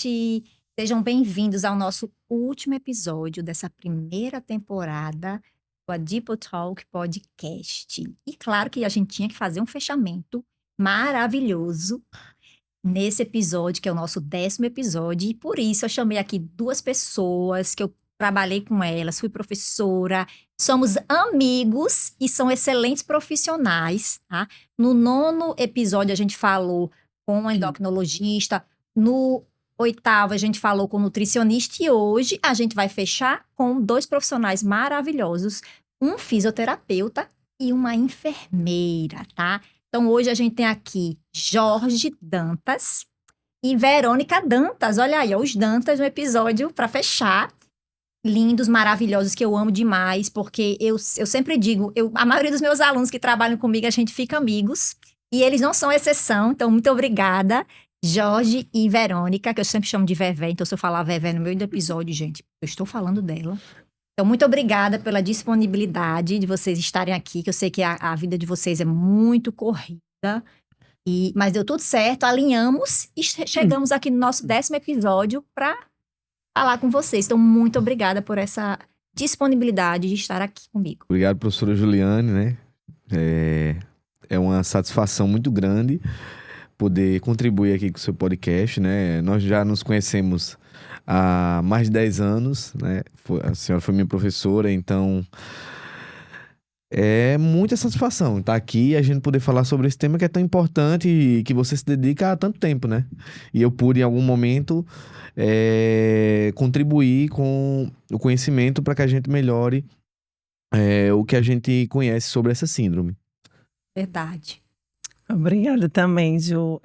gente! Sejam bem-vindos ao nosso último episódio dessa primeira temporada do Adipo Talk Podcast. E claro que a gente tinha que fazer um fechamento maravilhoso nesse episódio, que é o nosso 10º episódio. E por isso eu chamei aqui duas pessoas que eu trabalhei com elas, fui professora, somos amigos e são excelentes profissionais, tá? No 9º episódio a gente falou com a endocrinologista, no 8º a gente falou com nutricionista e hoje a gente vai fechar com 2 profissionais maravilhosos, um fisioterapeuta e uma enfermeira, tá? Então hoje a gente tem aqui Jorge Dantas e Verônica Dantas, olha aí, ó, os Dantas no episódio para fechar. Lindos, maravilhosos, que eu amo demais, porque eu sempre digo, a maioria dos meus alunos que trabalham comigo, a gente fica amigos, e eles não são exceção, então muito obrigada, Jorge e Verônica, que eu sempre chamo de Vevé, então se eu falar Vevé no meio do episódio, gente, eu estou falando dela. Então muito obrigada pela disponibilidade de vocês estarem aqui, que eu sei que a vida de vocês é muito corrida, mas deu tudo certo, alinhamos e chegamos aqui no nosso 10º episódio para falar com vocês. Então, muito obrigada por essa disponibilidade de estar aqui comigo. Obrigado, professora Juliane, né? É uma satisfação muito grande poder contribuir aqui com o seu podcast, né? Nós já nos conhecemos há mais de 10 anos, né? A senhora foi minha professora, então é muita satisfação estar aqui e a gente poder falar sobre esse tema que é tão importante e que você se dedica há tanto tempo, né? E eu pude, em algum momento, contribuir com o conhecimento para que a gente melhore o que a gente conhece sobre essa síndrome. Verdade. Obrigada também, Ju.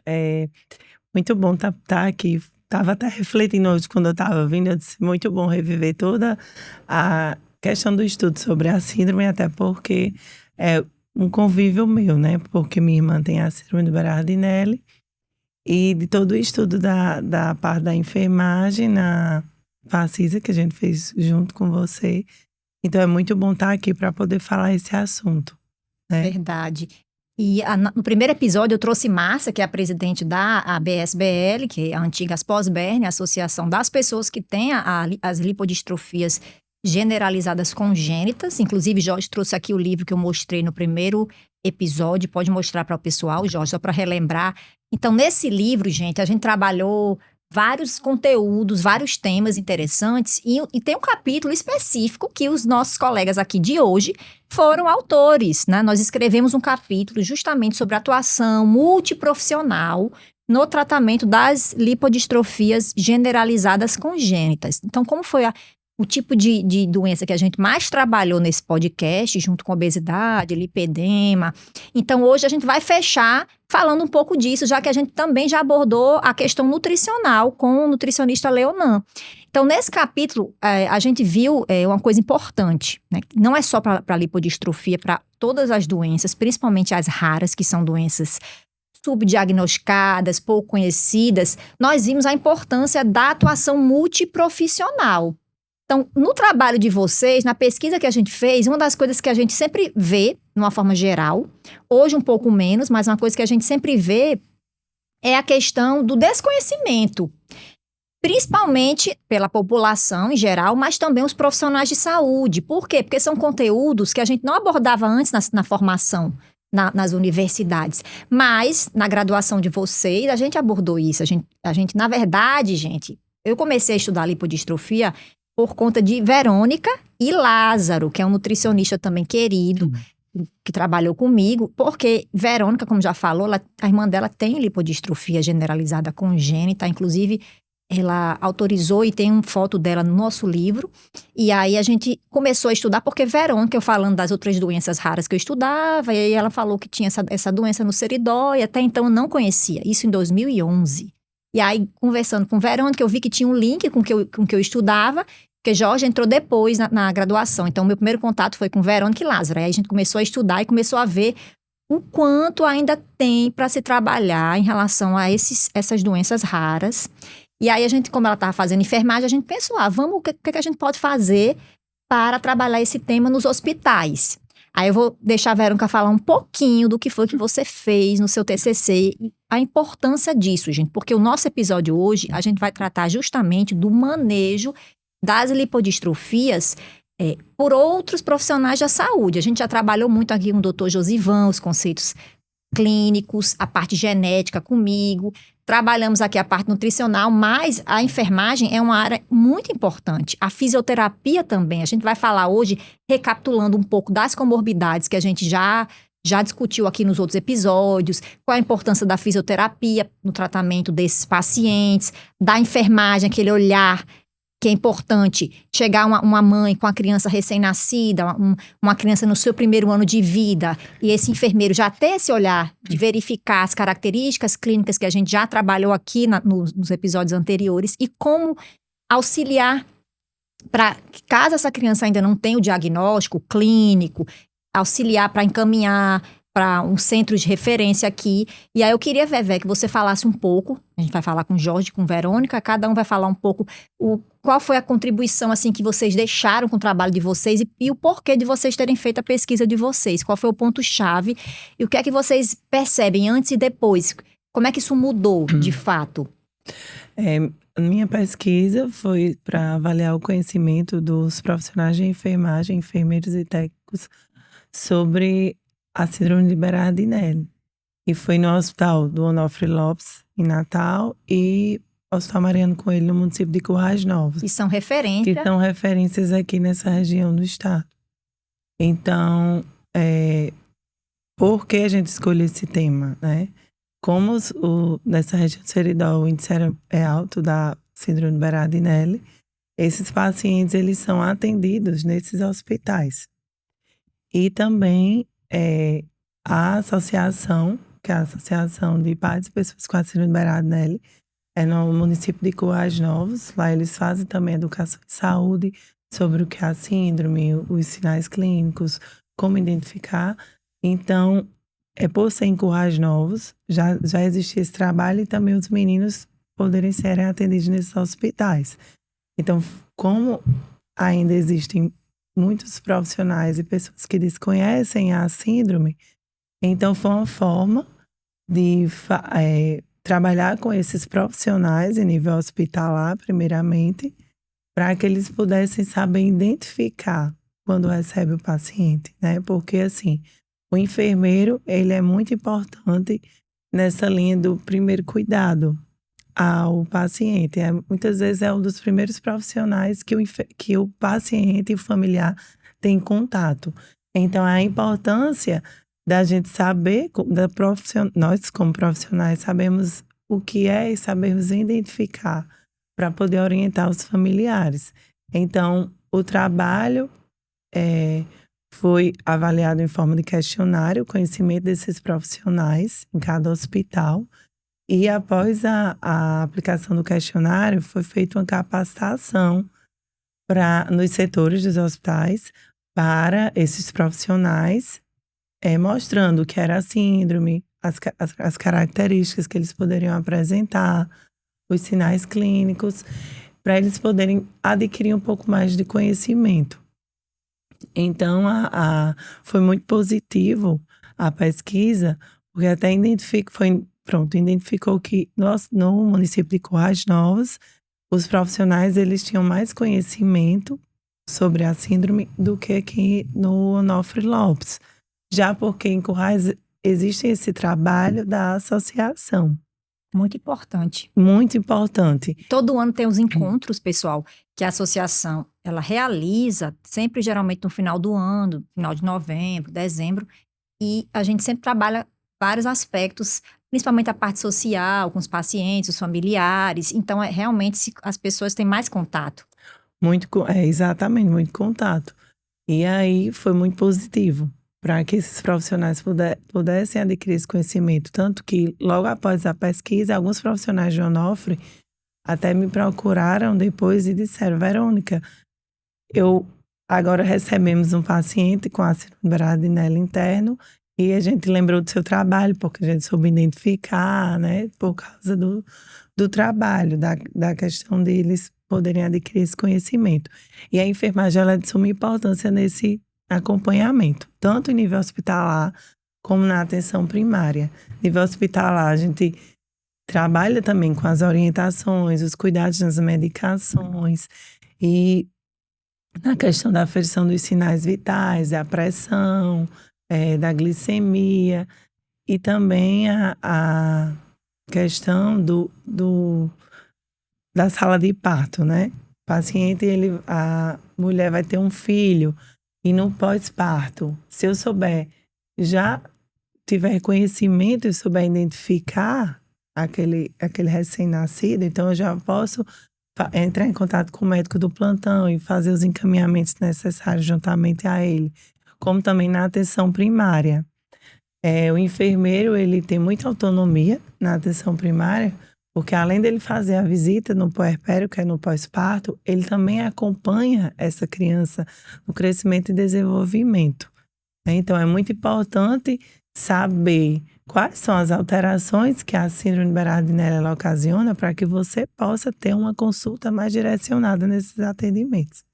Muito bom estar aqui. Estava até refletindo hoje quando eu estava vindo, eu disse, muito bom reviver toda a questão do estudo sobre a síndrome, até porque é um convívio meu, né? Porque minha irmã tem a síndrome do Berardinelli e de todo o estudo da parte da enfermagem na Facisa, que a gente fez junto com você. Então é muito bom estar aqui para poder falar esse assunto, né? Verdade. E no primeiro episódio eu trouxe Márcia, que é a presidente da ABSBL, que é a antiga Pós-Berne, a associação das pessoas que têm as lipodistrofias generalizadas congênitas. Inclusive, Jorge trouxe aqui o livro que eu mostrei no primeiro episódio, pode mostrar para o pessoal, Jorge, só para relembrar. Então, nesse livro, gente, a gente trabalhou vários conteúdos, vários temas interessantes e tem um capítulo específico que os nossos colegas aqui de hoje foram autores, né? Nós escrevemos um capítulo justamente sobre a atuação multiprofissional no tratamento das lipodistrofias generalizadas congênitas. Então, como foi o tipo de doença que a gente mais trabalhou nesse podcast, junto com obesidade, lipedema. Então, hoje a gente vai fechar falando um pouco disso, já que a gente também já abordou a questão nutricional com o nutricionista Leonan. Então, nesse capítulo, a gente viu uma coisa importante, né? Não é só para lipodistrofia, para todas as doenças, principalmente as raras, que são doenças subdiagnosticadas, pouco conhecidas, nós vimos a importância da atuação multiprofissional. Então, no trabalho de vocês, na pesquisa que a gente fez, uma das coisas que a gente sempre vê, de uma forma geral, hoje um pouco menos, mas uma coisa que a gente sempre vê é a questão do desconhecimento, principalmente pela população em geral, mas também os profissionais de saúde. Por quê? Porque são conteúdos que a gente não abordava antes na formação, nas universidades. Mas, na graduação de vocês, a gente abordou isso. A gente, na verdade, gente, eu comecei a estudar lipodistrofia por conta de Verônica e Lázaro, que é um nutricionista também querido, que trabalhou comigo, porque Verônica, como já falou, a irmã dela tem lipodistrofia generalizada congênita, inclusive ela autorizou e tem uma foto dela no nosso livro, e aí a gente começou a estudar, porque Verônica, eu falando das outras doenças raras que eu estudava, e aí ela falou que tinha essa doença no seridó, e até então eu não conhecia, isso em 2011. E aí, conversando com Verônica, eu vi que tinha um link com que eu estudava, porque Jorge entrou depois na graduação. Então, meu primeiro contato foi com Verônica e Lázaro. Aí a gente começou a estudar e começou a ver o quanto ainda tem para se trabalhar em relação a essas doenças raras. E aí a gente, como ela estava fazendo enfermagem, a gente pensou, o que a gente pode fazer para trabalhar esse tema nos hospitais? Aí eu vou deixar a Verônica falar um pouquinho do que foi que você fez no seu TCC e a importância disso, gente, porque o nosso episódio hoje, a gente vai tratar justamente do manejo das lipodistrofias por outros profissionais da saúde. A gente já trabalhou muito aqui com o Dr. Josivan, os conceitos clínicos, a parte genética comigo, trabalhamos aqui a parte nutricional, mas a enfermagem é uma área muito importante. A fisioterapia também, a gente vai falar hoje, recapitulando um pouco das comorbidades que a gente já discutiu aqui nos outros episódios, qual a importância da fisioterapia no tratamento desses pacientes, da enfermagem, aquele olhar que é importante, chegar uma mãe com a criança recém-nascida, uma criança no seu primeiro ano de vida, e esse enfermeiro já ter esse olhar de verificar as características clínicas que a gente já trabalhou aqui nos episódios anteriores, e como auxiliar para que, caso essa criança ainda não tenha o diagnóstico clínico, auxiliar para encaminhar para um centro de referência aqui. E aí eu queria, Vevé, que você falasse um pouco, a gente vai falar com o Jorge, com Verônica, cada um vai falar um pouco qual foi a contribuição assim que vocês deixaram com o trabalho de vocês e o porquê de vocês terem feito a pesquisa de vocês, qual foi o ponto-chave e o que é que vocês percebem antes e depois, como é que isso mudou de fato? Minha pesquisa foi para avaliar o conhecimento dos profissionais de enfermagem, enfermeiros e técnicos sobre a síndrome de Berardinelli. E foi no hospital do Onofre Lopes, em Natal, e Hospital Mariano Coelho, no município de Currais Novos. Que são referências. Que são referências aqui nessa região do estado. Então, por que a gente escolheu esse tema, né? Como nessa região do Seridó o índice é alto da síndrome de Berardinelli, esses pacientes, eles são atendidos nesses hospitais. E também a associação, que é a Associação de Pais e Pessoas com a Síndrome de Berardinelli, é no município de Currais Novos. Lá eles fazem também educação em saúde sobre o que é a síndrome, os sinais clínicos, como identificar. Então, por ser em Currais Novos, já existia esse trabalho e também os meninos poderem serem atendidos nesses hospitais. Então, como ainda existem muitos profissionais e pessoas que desconhecem a síndrome, então foi uma forma de trabalhar com esses profissionais em nível hospitalar, primeiramente, para que eles pudessem saber identificar quando recebe o paciente, né? Porque, assim, o enfermeiro, ele é muito importante nessa linha do primeiro cuidado ao paciente. Muitas vezes é um dos primeiros profissionais que o paciente e o familiar têm contato. Então, a importância da gente saber, nós como profissionais sabemos o que é e sabemos identificar para poder orientar os familiares. Então, o trabalho foi avaliado em forma de questionário, o conhecimento desses profissionais em cada hospital. E após a aplicação do questionário, foi feita uma capacitação nos setores dos hospitais para esses profissionais, mostrando o que era a síndrome, as características que eles poderiam apresentar, os sinais clínicos, para eles poderem adquirir um pouco mais de conhecimento. Então, foi muito positivo a pesquisa, porque até identificou que no município de Currais Novos, os profissionais eles tinham mais conhecimento sobre a síndrome do que aqui no Onofre Lopes. Já porque em Currais existe esse trabalho da associação. Muito importante. Muito importante. Todo ano tem os encontros, pessoal, que a associação ela realiza, sempre geralmente no final do ano, final de novembro, dezembro, e a gente sempre trabalha vários aspectos, principalmente a parte social, com os pacientes, os familiares. Então, realmente, as pessoas têm mais contato. Exatamente, muito contato. E aí, foi muito positivo para que esses profissionais pudessem adquirir esse conhecimento. Tanto que, logo após a pesquisa, alguns profissionais de Onofre até me procuraram depois e disseram: Verônica, agora recebemos um paciente com a síndrome de Berardinelli interno e a gente lembrou do seu trabalho, porque a gente soube identificar, né, por causa do trabalho, da questão deles poderem adquirir esse conhecimento. E a enfermagem, ela é de suma importância nesse acompanhamento, tanto em nível hospitalar como na atenção primária. Nível hospitalar, a gente trabalha também com as orientações, os cuidados nas medicações e na questão da aferição dos sinais vitais, da pressão, da glicemia e também a questão da sala de parto, né? O paciente, a mulher vai ter um filho e no pós-parto, se eu souber, já tiver conhecimento e souber identificar aquele recém-nascido, então eu já posso entrar em contato com o médico do plantão e fazer os encaminhamentos necessários juntamente a ele, como também na atenção primária. O enfermeiro, ele tem muita autonomia na atenção primária, porque além dele fazer a visita no puerpério, que é no pós-parto, ele também acompanha essa criança no crescimento e desenvolvimento. Então, é muito importante saber quais são as alterações que a síndrome de Berardinelli ocasiona para que você possa ter uma consulta mais direcionada nesses atendimentos.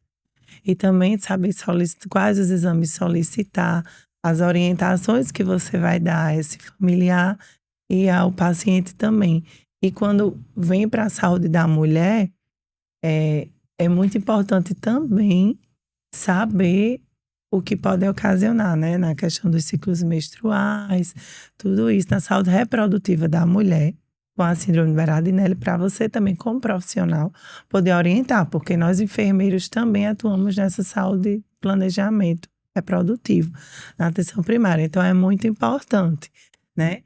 E também saber quais os exames solicitar, as orientações que você vai dar a esse familiar e ao paciente também. E quando vem para a saúde da mulher, é muito importante também saber o que pode ocasionar, né? Na questão dos ciclos menstruais, tudo isso, na saúde reprodutiva da mulher, com a síndrome de Berardinelli, para você também, como profissional, poder orientar, porque nós enfermeiros também atuamos nessa saúde de planejamento reprodutivo, na atenção primária. Então, é muito importante, né?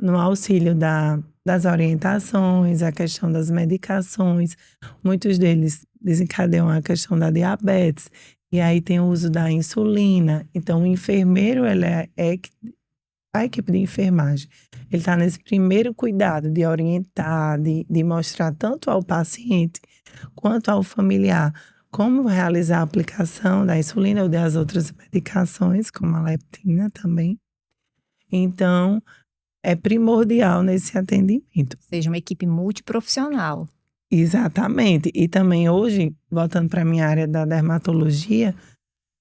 No auxílio das orientações, a questão das medicações, muitos deles desencadeiam a questão da diabetes, e aí tem o uso da insulina. Então, o enfermeiro, ele a equipe de enfermagem, ele está nesse primeiro cuidado de orientar, de mostrar tanto ao paciente quanto ao familiar como realizar a aplicação da insulina ou das outras medicações, como a leptina também. Então, é primordial nesse atendimento. Seja uma equipe multiprofissional. Exatamente. E também hoje, voltando para a minha área da dermatologia,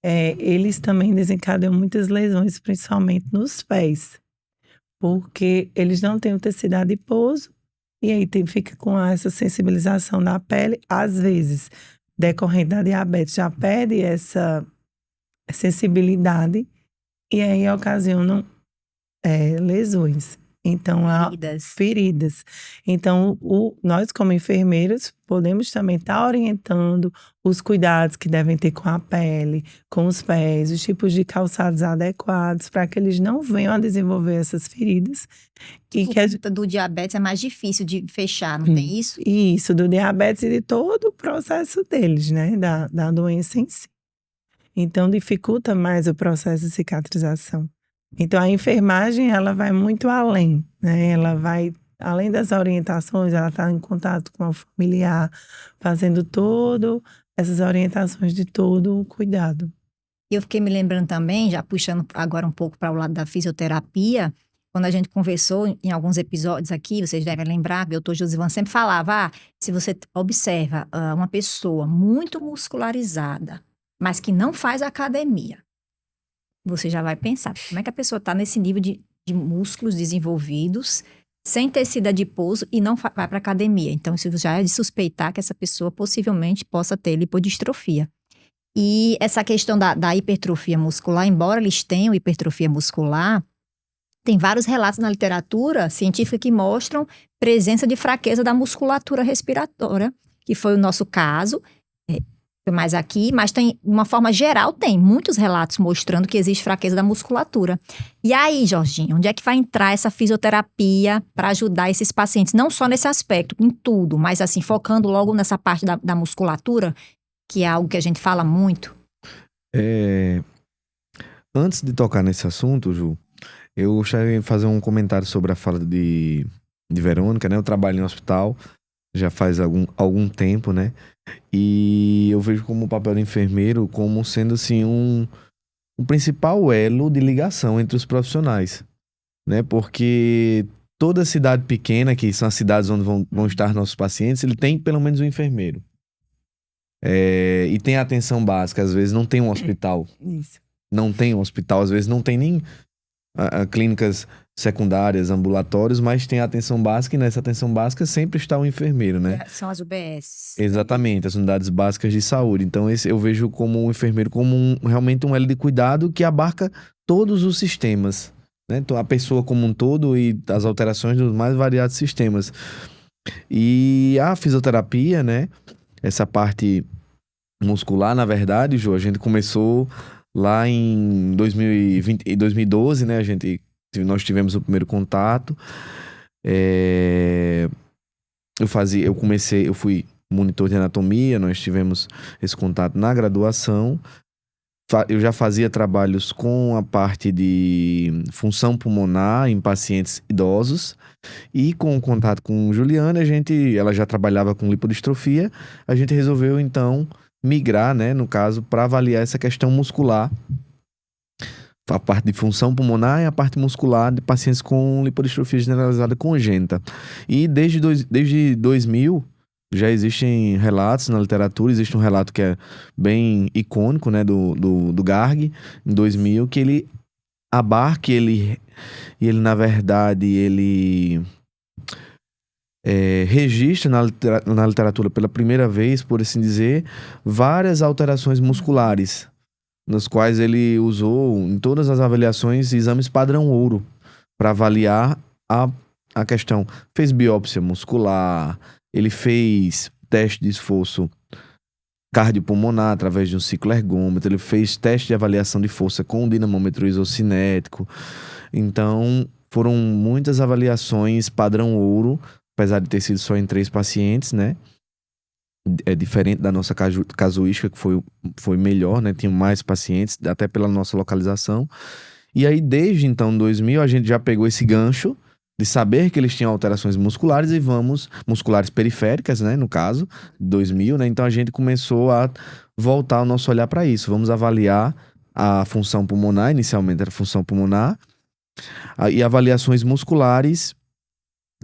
eles também desencadeiam muitas lesões, principalmente nos pés, porque eles não têm o tecido adiposo e aí fica com essa sensibilização da pele, às vezes, decorrente da diabetes, já perde essa sensibilidade e aí ocasionam lesões. Então, feridas. Então, nós como enfermeiros podemos também estar orientando os cuidados que devem ter com a pele, com os pés, os tipos de calçados adequados para que eles não venham a desenvolver essas feridas. Do diabetes é mais difícil de fechar, não tem isso? Isso, do diabetes e de todo o processo deles, né? Da doença em si. Então, dificulta mais o processo de cicatrização. Então, a enfermagem, ela vai muito além, né? Ela vai, além das orientações, ela está em contato com o familiar, fazendo todas essas orientações de todo o cuidado. Eu fiquei me lembrando também, já puxando agora um pouco para o lado da fisioterapia, quando a gente conversou em alguns episódios aqui, vocês devem lembrar, o doutor Josivan sempre falava, se você observa uma pessoa muito muscularizada, mas que não faz academia, você já vai pensar, como é que a pessoa está nesse nível de músculos desenvolvidos, sem tecido adiposo e não vai para academia. Então, isso já é de suspeitar que essa pessoa possivelmente possa ter lipodistrofia. E essa questão da hipertrofia muscular, embora eles tenham hipertrofia muscular, tem vários relatos na literatura científica que mostram presença de fraqueza da musculatura respiratória, que foi o nosso caso. Mais aqui, mas tem, de uma forma geral, tem muitos relatos mostrando que existe fraqueza da musculatura. E aí, Jorginho, onde é que vai entrar essa fisioterapia para ajudar esses pacientes? Não só nesse aspecto, em tudo, mas assim, focando logo nessa parte da musculatura, que é algo que a gente fala muito. Antes de tocar nesse assunto, Ju, eu gostaria de fazer um comentário sobre a fala de Verônica, né? Eu trabalho em hospital já faz algum tempo, né? E eu vejo como o papel do enfermeiro como sendo, assim, um principal elo de ligação entre os profissionais, né? Porque toda cidade pequena, que são as cidades onde vão estar nossos pacientes, ele tem pelo menos um enfermeiro. E tem a atenção básica, às vezes não tem um hospital. Isso. Não tem um hospital, às vezes não tem nem clínicas secundárias, ambulatórios, mas tem a atenção básica e nessa atenção básica sempre está o enfermeiro, né? São as UBS. Exatamente, as unidades básicas de saúde. Então eu vejo como o enfermeiro como realmente um elo de cuidado que abarca todos os sistemas, né? Então, a pessoa como um todo e as alterações dos mais variados sistemas. E a fisioterapia, né? Essa parte muscular, na verdade, Jô, a gente começou lá em 2012, né? Nós tivemos o primeiro contato. Eu fui monitor de anatomia, nós tivemos esse contato na graduação. Eu já fazia trabalhos com a parte de função pulmonar em pacientes idosos. E com o contato com Juliana, ela já trabalhava com lipodistrofia, a gente resolveu então migrar, né, no caso, para avaliar essa questão muscular, a parte de função pulmonar e a parte muscular de pacientes com lipodistrofia generalizada congênita. E desde 2000 já existem relatos na literatura, existe um relato que é bem icônico, né, do Garg, em 2000, que ele abarca, ele na verdade, registra na literatura pela primeira vez, por assim dizer, várias alterações musculares, nas quais ele usou em todas as avaliações exames padrão ouro para avaliar a questão. Fez biópsia muscular, ele fez teste de esforço cardiopulmonar através de um cicloergômetro, ele fez teste de avaliação de força com um dinamômetro isocinético. Então, foram muitas avaliações padrão ouro, apesar de ter sido só em 3 pacientes, né? É diferente da nossa casuística, que foi melhor, né? Tinha mais pacientes, até pela nossa localização. E aí, desde então, 2000, a gente já pegou esse gancho de saber que eles tinham alterações musculares musculares periféricas, né? No caso, 2000, né? Então, a gente começou a voltar o nosso olhar para isso. Vamos avaliar a função pulmonar, inicialmente era a função pulmonar, e avaliações musculares,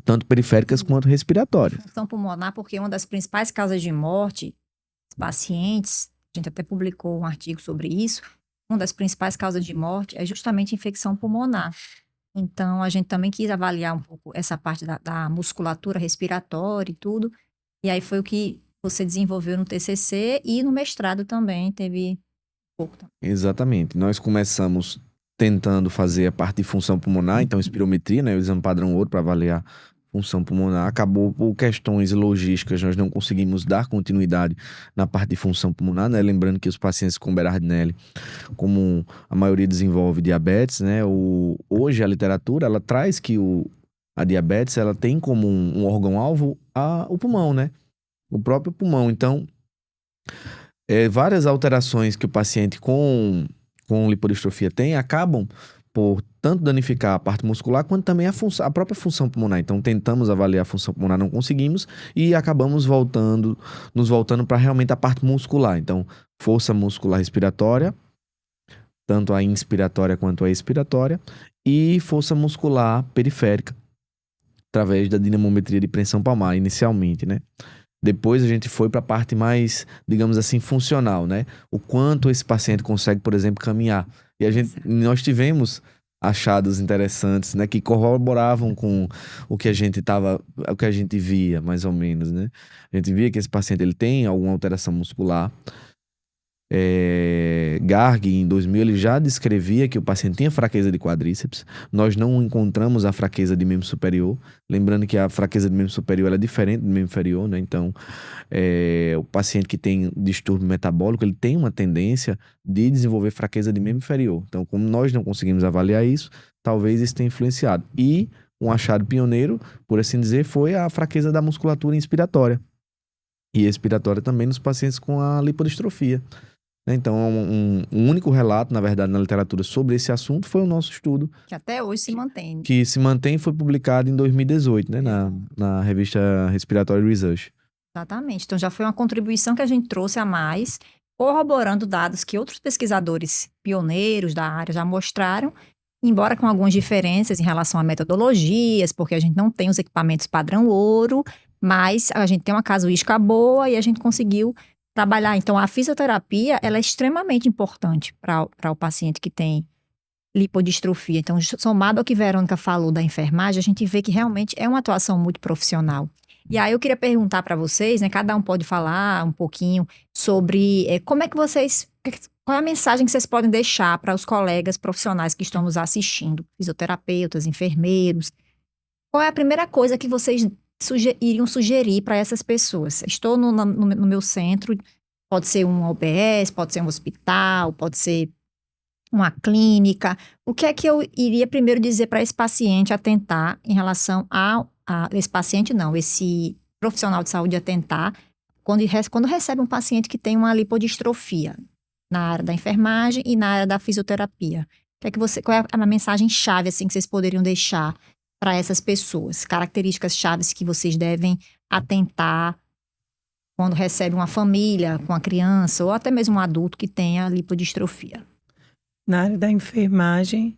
tanto periféricas quanto respiratórias. Função pulmonar, porque uma das principais causas de morte dos pacientes, a gente até publicou um artigo sobre isso, uma das principais causas de morte é justamente infecção pulmonar. Então, a gente também quis avaliar um pouco essa parte da musculatura respiratória e tudo, e aí foi o que você desenvolveu no TCC e no mestrado também, teve pouco também. Exatamente. Nós começamos tentando fazer a parte de função pulmonar, então espirometria, né, o exame padrão ouro para avaliar função pulmonar. Acabou por questões logísticas, nós não conseguimos dar continuidade na parte de função pulmonar, né? Lembrando que os pacientes com Berardinelli, como a maioria desenvolve diabetes, né? Hoje a literatura, ela traz que a diabetes, ela tem como um órgão-alvo o pulmão, né? O próprio pulmão. Então, várias alterações que o paciente com lipodistrofia tem acabam por tanto danificar a parte muscular quanto também a própria função pulmonar. Então, tentamos avaliar a função pulmonar, não conseguimos e acabamos nos voltando para realmente a parte muscular. Então, força muscular respiratória, tanto a inspiratória quanto a expiratória, e força muscular periférica, através da dinamometria de pressão palmar, inicialmente, né? Depois a gente foi para a parte mais, digamos assim, funcional, né? O quanto esse paciente consegue, por exemplo, caminhar. E nós tivemos achados interessantes, né? Que corroboravam com o que a gente via, mais ou menos, né? A gente via que esse paciente ele tem alguma alteração muscular. Garg, em 2000, ele já descrevia que o paciente tinha fraqueza de quadríceps. Nós não encontramos a fraqueza de membro superior. Lembrando que a fraqueza de membro superior ela é diferente do membro inferior, né? Então, o paciente que tem distúrbio metabólico, ele tem uma tendência de desenvolver fraqueza de membro inferior. Então, como nós não conseguimos avaliar isso, talvez isso tenha influenciado. E um achado pioneiro, por assim dizer, foi a fraqueza da musculatura inspiratória. E expiratória também nos pacientes com a lipodistrofia. Então, um único relato, na verdade, na literatura sobre esse assunto foi o nosso estudo. Que até hoje se mantém. Que se mantém e foi publicado em 2018, né? Na revista Respiratory Research. Exatamente. Então, já foi uma contribuição que a gente trouxe a mais, corroborando dados que outros pesquisadores pioneiros da área já mostraram, embora com algumas diferenças em relação a metodologias, porque a gente não tem os equipamentos padrão ouro, mas a gente tem uma casuística boa e a gente conseguiu trabalhar. Então, a fisioterapia, ela é extremamente importante para o paciente que tem lipodistrofia. Então, somado ao que Verônica falou da enfermagem, a gente vê que realmente é uma atuação muito profissional. E aí eu queria perguntar para vocês, né? Cada um pode falar um pouquinho sobre como é que vocês. Qual é a mensagem que vocês podem deixar para os colegas profissionais que estão nos assistindo, fisioterapeutas, enfermeiros? Qual é a primeira coisa que vocês iriam sugerir para essas pessoas? Estou no meu centro, pode ser um OBS, pode ser um hospital, pode ser uma clínica. O que é que eu iria primeiro dizer para esse paciente atentar em relação esse paciente não, esse profissional de saúde atentar quando recebe um paciente que tem uma lipodistrofia na área da enfermagem e na área da fisioterapia? Qual é a mensagem-chave assim, que vocês poderiam deixar para essas pessoas? Características chaves que vocês devem atentar quando recebe uma família com a criança ou até mesmo um adulto que tenha lipodistrofia? Na área da enfermagem,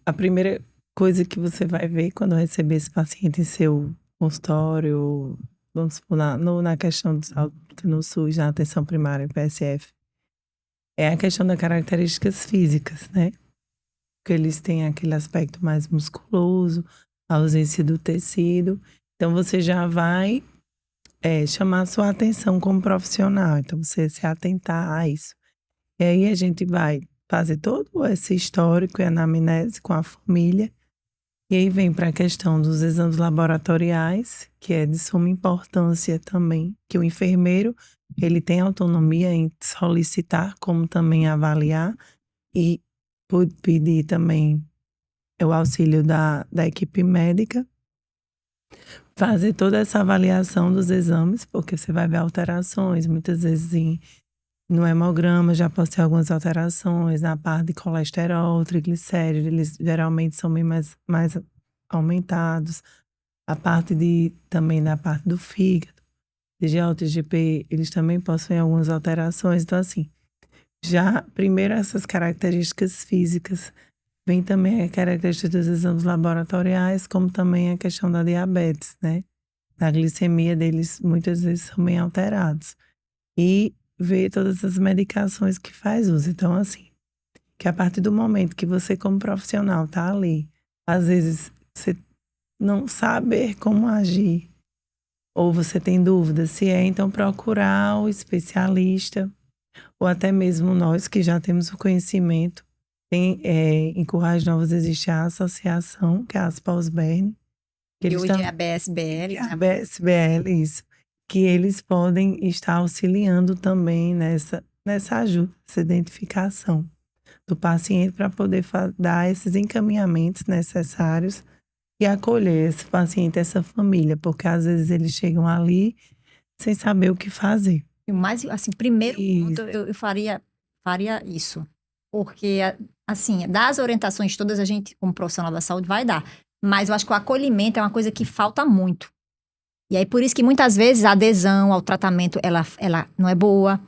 a primeira coisa que você vai ver quando receber esse paciente em seu consultório, vamos supor, na questão de saúde no SUS, na atenção primária, PSF, é a questão das características físicas, né? Porque eles têm aquele aspecto mais musculoso, a ausência do tecido. Então, você já vai chamar a sua atenção como profissional. Então, você se atentar a isso. E aí, a gente vai fazer todo esse histórico e anamnese com a família. E aí, vem para a questão dos exames laboratoriais, que é de suma importância também, que o enfermeiro, ele tem autonomia em solicitar, como também avaliar, e pedir também o auxílio da equipe médica, fazer toda essa avaliação dos exames, porque você vai ver alterações, muitas vezes no hemograma já pode ter algumas alterações, na parte de colesterol, triglicéridos, eles geralmente são bem mais aumentados, também na parte do fígado, TGO, TGP, eles também possuem algumas alterações, então assim, já, primeiro, essas características físicas. Vem também a característica dos exames laboratoriais, como também a questão da diabetes, né? A glicemia deles, muitas vezes, são bem alterados. E ver todas as medicações que faz uso. Então, assim, que a partir do momento que você, como profissional, tá ali, às vezes, você não sabe como agir, ou você tem dúvidas se então procurar o especialista, ou até mesmo nós que já temos o conhecimento. Em Currais Novos existe a associação, que é a Aspos-Berne. E hoje é a BSBL. A BSBL, isso. Que eles podem estar auxiliando também nessa ajuda, essa identificação do paciente para poder dar esses encaminhamentos necessários e acolher esse paciente, essa família, porque às vezes eles chegam ali sem saber o que fazer. E o mais, assim, primeiro ponto, eu faria isso. Porque, assim, das orientações todas, a gente, como profissional da saúde, vai dar. Mas eu acho que o acolhimento é uma coisa que falta muito. E aí, por isso que muitas vezes a adesão ao tratamento, ela não é boa.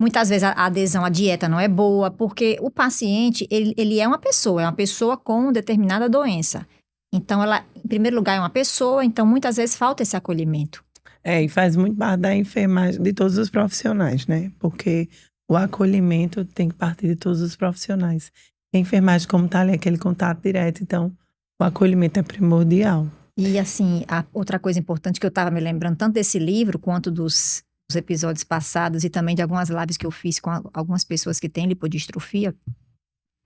Muitas vezes a adesão à dieta não é boa, porque o paciente, ele é uma pessoa com determinada doença. Então, ela, em primeiro lugar, é uma pessoa, então muitas vezes falta esse acolhimento. E faz muito parte da enfermagem de todos os profissionais, né? Porque o acolhimento tem que partir de todos os profissionais. A enfermagem, como tá ali, aquele contato direto, então o acolhimento é primordial. E assim, a outra coisa importante que eu estava me lembrando, tanto desse livro quanto dos episódios passados e também de algumas lives que eu fiz com algumas pessoas que têm lipodistrofia,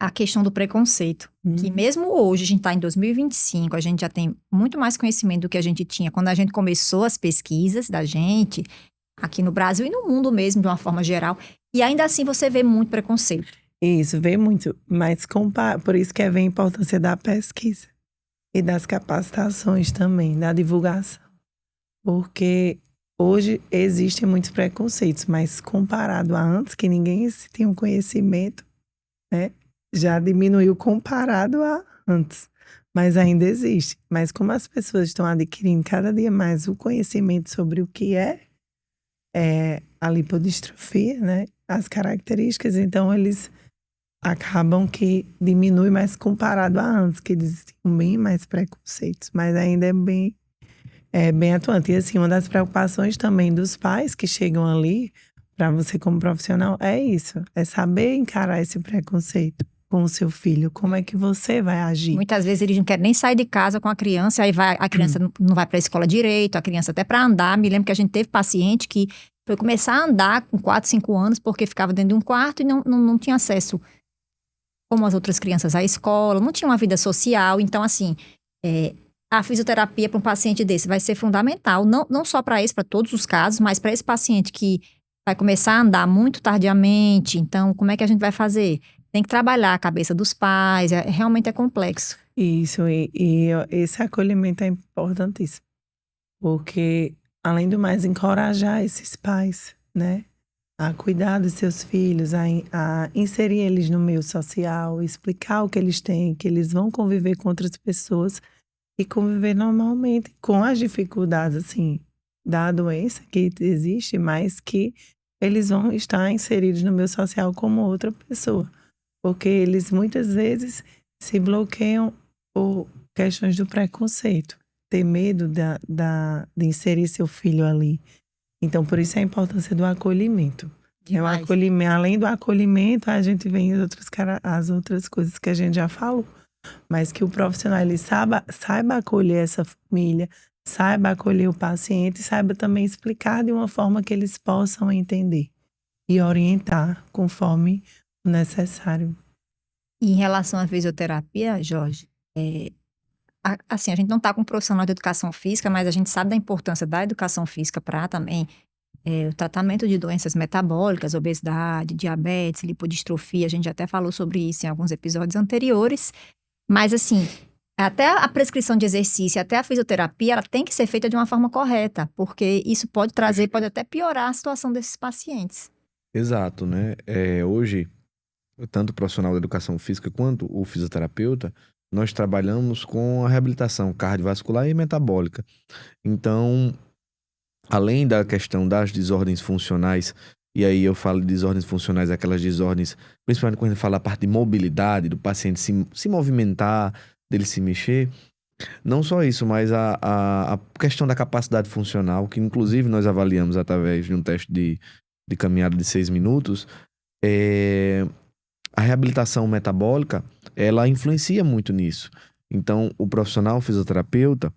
a questão do preconceito. Que mesmo hoje, a gente está em 2025, a gente já tem muito mais conhecimento do que a gente tinha quando a gente começou as pesquisas da gente, aqui no Brasil e no mundo mesmo, de uma forma geral. E ainda assim você vê muito preconceito. Isso, vê muito. Mas por isso que vem a importância da pesquisa e das capacitações também, da divulgação. Porque hoje existem muitos preconceitos, mas comparado a antes, que ninguém tinha um conhecimento, né? Já diminuiu comparado a antes. Mas ainda existe. Mas como as pessoas estão adquirindo cada dia mais o conhecimento sobre o que é a lipodistrofia, né? As características, então eles acabam que diminui mais comparado a antes, que eles tinham bem mais preconceitos. Mas ainda é bem é bem atuante. E assim, uma das preocupações também dos pais que chegam ali, para você como profissional, é isso. É saber encarar esse preconceito com o seu filho. Como é que você vai agir? Muitas vezes eles não querem nem sair de casa com a criança, aí a criança não vai para a escola direito, a criança até para andar. Me lembro que a gente teve paciente que foi começar a andar com 4, 5 anos porque ficava dentro de um quarto e não tinha acesso, como as outras crianças, à escola, não tinha uma vida social. Então, assim, a fisioterapia para um paciente desse vai ser fundamental, não só para esse, para todos os casos, mas para esse paciente que vai começar a andar muito tardiamente. Então, como é que a gente vai fazer? Tem que trabalhar a cabeça dos pais, realmente é complexo. Isso, e esse acolhimento é importantíssimo. Porque, além do mais, encorajar esses pais, né? A cuidar dos seus filhos, a inserir eles no meio social, explicar o que eles têm, que eles vão conviver com outras pessoas e conviver normalmente com as dificuldades, assim, da doença que existe, mas que eles vão estar inseridos no meio social como outra pessoa. Porque eles muitas vezes se bloqueiam por questões do preconceito, ter medo de inserir seu filho ali. Então, por isso a importância do acolhimento. É o acolhimento. Além do acolhimento, a gente vem as outras coisas que a gente já falou. Mas que o profissional ele saiba acolher essa família, saiba acolher o paciente, saiba também explicar de uma forma que eles possam entender e orientar conforme o necessário. E em relação à fisioterapia, Jorge, assim, a gente não está com um profissional de educação física, mas a gente sabe da importância da educação física para também o tratamento de doenças metabólicas, obesidade, diabetes, lipodistrofia. A gente até falou sobre isso em alguns episódios anteriores. Mas, assim, até a prescrição de exercício, até a fisioterapia, ela tem que ser feita de uma forma correta, porque isso pode até piorar a situação desses pacientes. Exato, né? Hoje, tanto o profissional da educação física quanto o fisioterapeuta, nós trabalhamos com a reabilitação cardiovascular e metabólica. Então, além da questão das desordens funcionais, e aí eu falo de desordens funcionais, aquelas desordens, principalmente quando a gente fala a parte de mobilidade, do paciente se movimentar, dele se mexer, não só isso, mas a questão da capacidade funcional, que inclusive nós avaliamos através de um teste de caminhada de 6 minutos, a reabilitação metabólica, ela influencia muito nisso. Então, o profissional fisioterapeuta,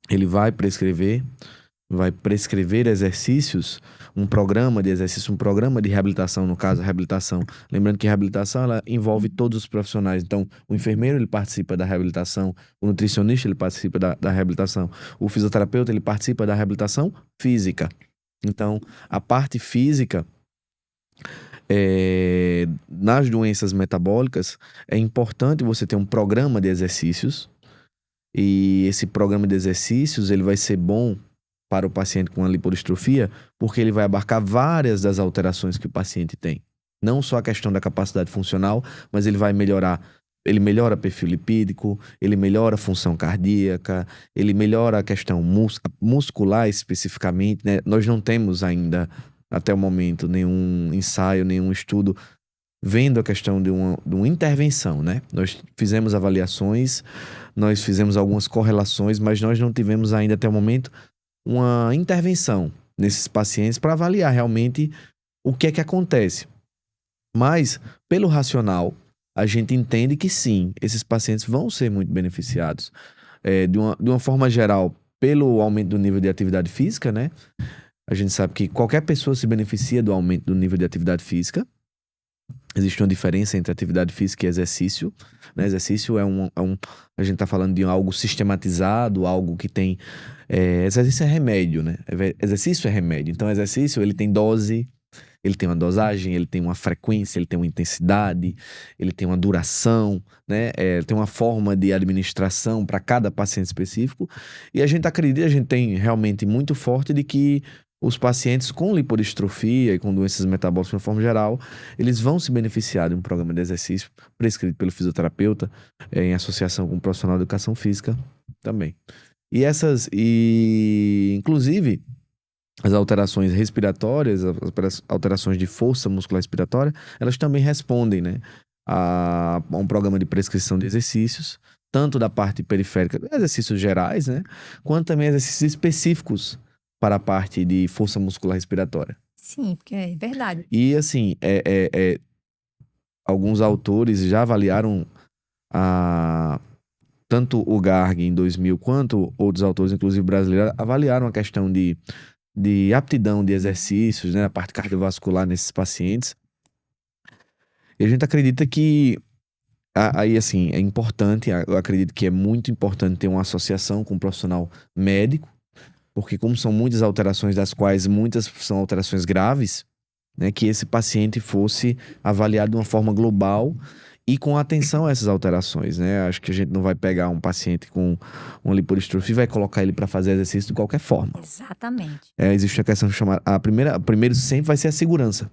ele vai prescrever exercícios, um programa de exercício, um programa de reabilitação, no caso, a reabilitação. Lembrando que a reabilitação, ela envolve todos os profissionais. Então, o enfermeiro, ele participa da reabilitação, o nutricionista, ele participa da reabilitação, o fisioterapeuta, ele participa da reabilitação física. Então, a parte física, nas doenças metabólicas, é importante você ter um programa de exercícios, e esse programa de exercícios, ele vai ser bom para o paciente com a lipodistrofia, porque ele vai abarcar várias das alterações que o paciente tem. Não só a questão da capacidade funcional, mas ele melhora perfil lipídico, ele melhora a função cardíaca, ele melhora a questão muscular especificamente, né? Nós não temos ainda, até o momento, nenhum ensaio, nenhum estudo vendo a questão de uma intervenção, né? Nós fizemos avaliações, nós fizemos algumas correlações, mas nós não tivemos ainda, até o momento, uma intervenção nesses pacientes para avaliar realmente o que é que acontece. Mas, pelo racional, a gente entende que sim, esses pacientes vão ser muito beneficiados. De uma forma geral, pelo aumento do nível de atividade física, né? A gente sabe que qualquer pessoa se beneficia do aumento do nível de atividade física. Existe uma diferença entre atividade física e exercício, né? Exercício a gente está falando de algo sistematizado, algo que tem... exercício é remédio, né? Exercício é remédio. Então, exercício, ele tem dose, ele tem uma dosagem, ele tem uma frequência, ele tem uma intensidade, ele tem uma duração, né? Tem uma forma de administração para cada paciente específico. E a gente tem realmente muito forte de que os pacientes com lipodistrofia e com doenças metabólicas de uma forma geral, eles vão se beneficiar de um programa de exercício prescrito pelo fisioterapeuta, em associação com o profissional de educação física também. Inclusive, as alterações respiratórias, as alterações de força muscular respiratória, elas também respondem, né, a um programa de prescrição de exercícios, tanto da parte periférica, exercícios gerais, né? Quanto também exercícios específicos para a parte de força muscular respiratória. Sim, porque é verdade. E assim, alguns autores já avaliaram tanto o Garg em 2000 quanto outros autores, inclusive brasileiros, avaliaram a questão de aptidão de exercícios, né, a parte cardiovascular nesses pacientes. E a gente acredita que aí, assim, é importante, eu acredito que é muito importante ter uma associação com um profissional médico, porque como são muitas alterações, das quais muitas são alterações graves, né, que esse paciente fosse avaliado de uma forma global e com atenção a essas alterações, né? Acho que a gente não vai pegar um paciente com uma lipodistrofia e vai colocar ele para fazer exercício de qualquer forma. Exatamente. Existe uma questão chamada... Primeiro sempre vai ser a segurança.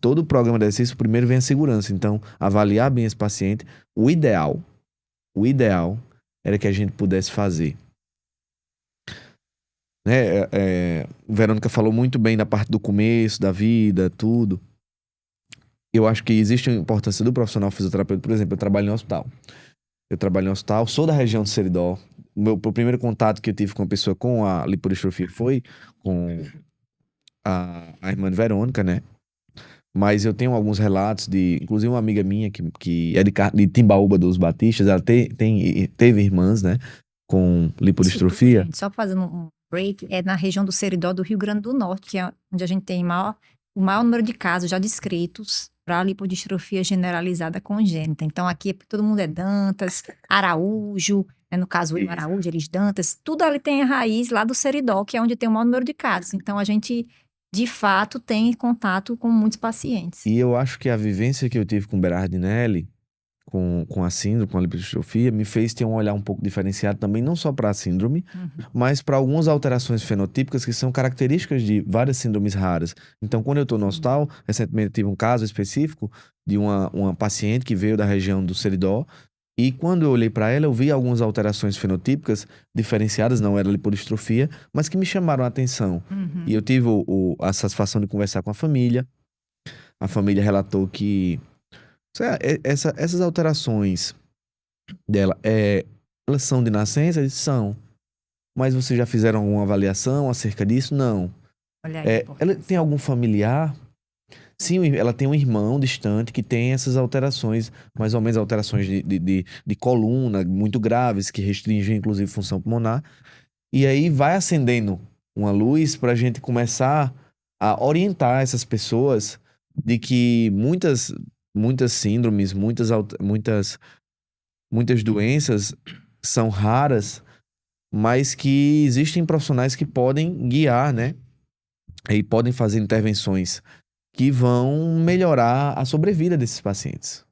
Todo o programa de exercício, primeiro vem a segurança. Então, avaliar bem esse paciente. O ideal era que a gente pudesse fazer. Verônica falou muito bem da parte do começo, da vida, tudo. Eu acho que existe a importância do profissional fisioterapeuta. Por exemplo, eu trabalho em hospital. Sou da região do Seridó. O primeiro contato que eu tive com uma pessoa com a lipodistrofia foi com a irmã de Verônica, né? Mas eu tenho alguns relatos inclusive uma amiga minha que é de Timbaúba dos Batistas, ela teve irmãs, né, com lipodistrofia. Sim, gente, só fazendo um break, é na região do Seridó do Rio Grande do Norte, que é onde a gente tem o maior número de casos já descritos para lipodistrofia generalizada congênita. Então aqui todo mundo é Dantas, Araújo, né, no caso o Araújo, eles Dantas, tudo ali tem a raiz lá do Seridó, que é onde tem o maior número de casos. Então a gente, de fato, tem contato com muitos pacientes. E eu acho que a vivência que eu tive com Berardinelli, com a síndrome, com a lipodistrofia, me fez ter um olhar um pouco diferenciado também, não só para a síndrome, mas para algumas alterações fenotípicas que são características de várias síndromes raras. Então, quando eu estou no hospital, recentemente eu tive um caso específico de uma paciente que veio da região do Seridó, e quando eu olhei para ela, eu vi algumas alterações fenotípicas diferenciadas, não era lipodistrofia, mas que me chamaram a atenção. E eu tive a satisfação de conversar com a família. A família relatou que essas alterações dela, elas são de nascença? Eles são. Mas vocês já fizeram alguma avaliação acerca disso? Não. Olha aí, ela tem algum familiar? Sim, ela tem um irmão distante que tem essas alterações, mais ou menos alterações de coluna muito graves, que restringem inclusive função pulmonar. E aí vai acendendo uma luz para a gente começar a orientar essas pessoas de que muitas síndromes, muitas doenças são raras, mas que existem profissionais que podem guiar, né? E podem fazer intervenções que vão melhorar a sobrevida desses pacientes.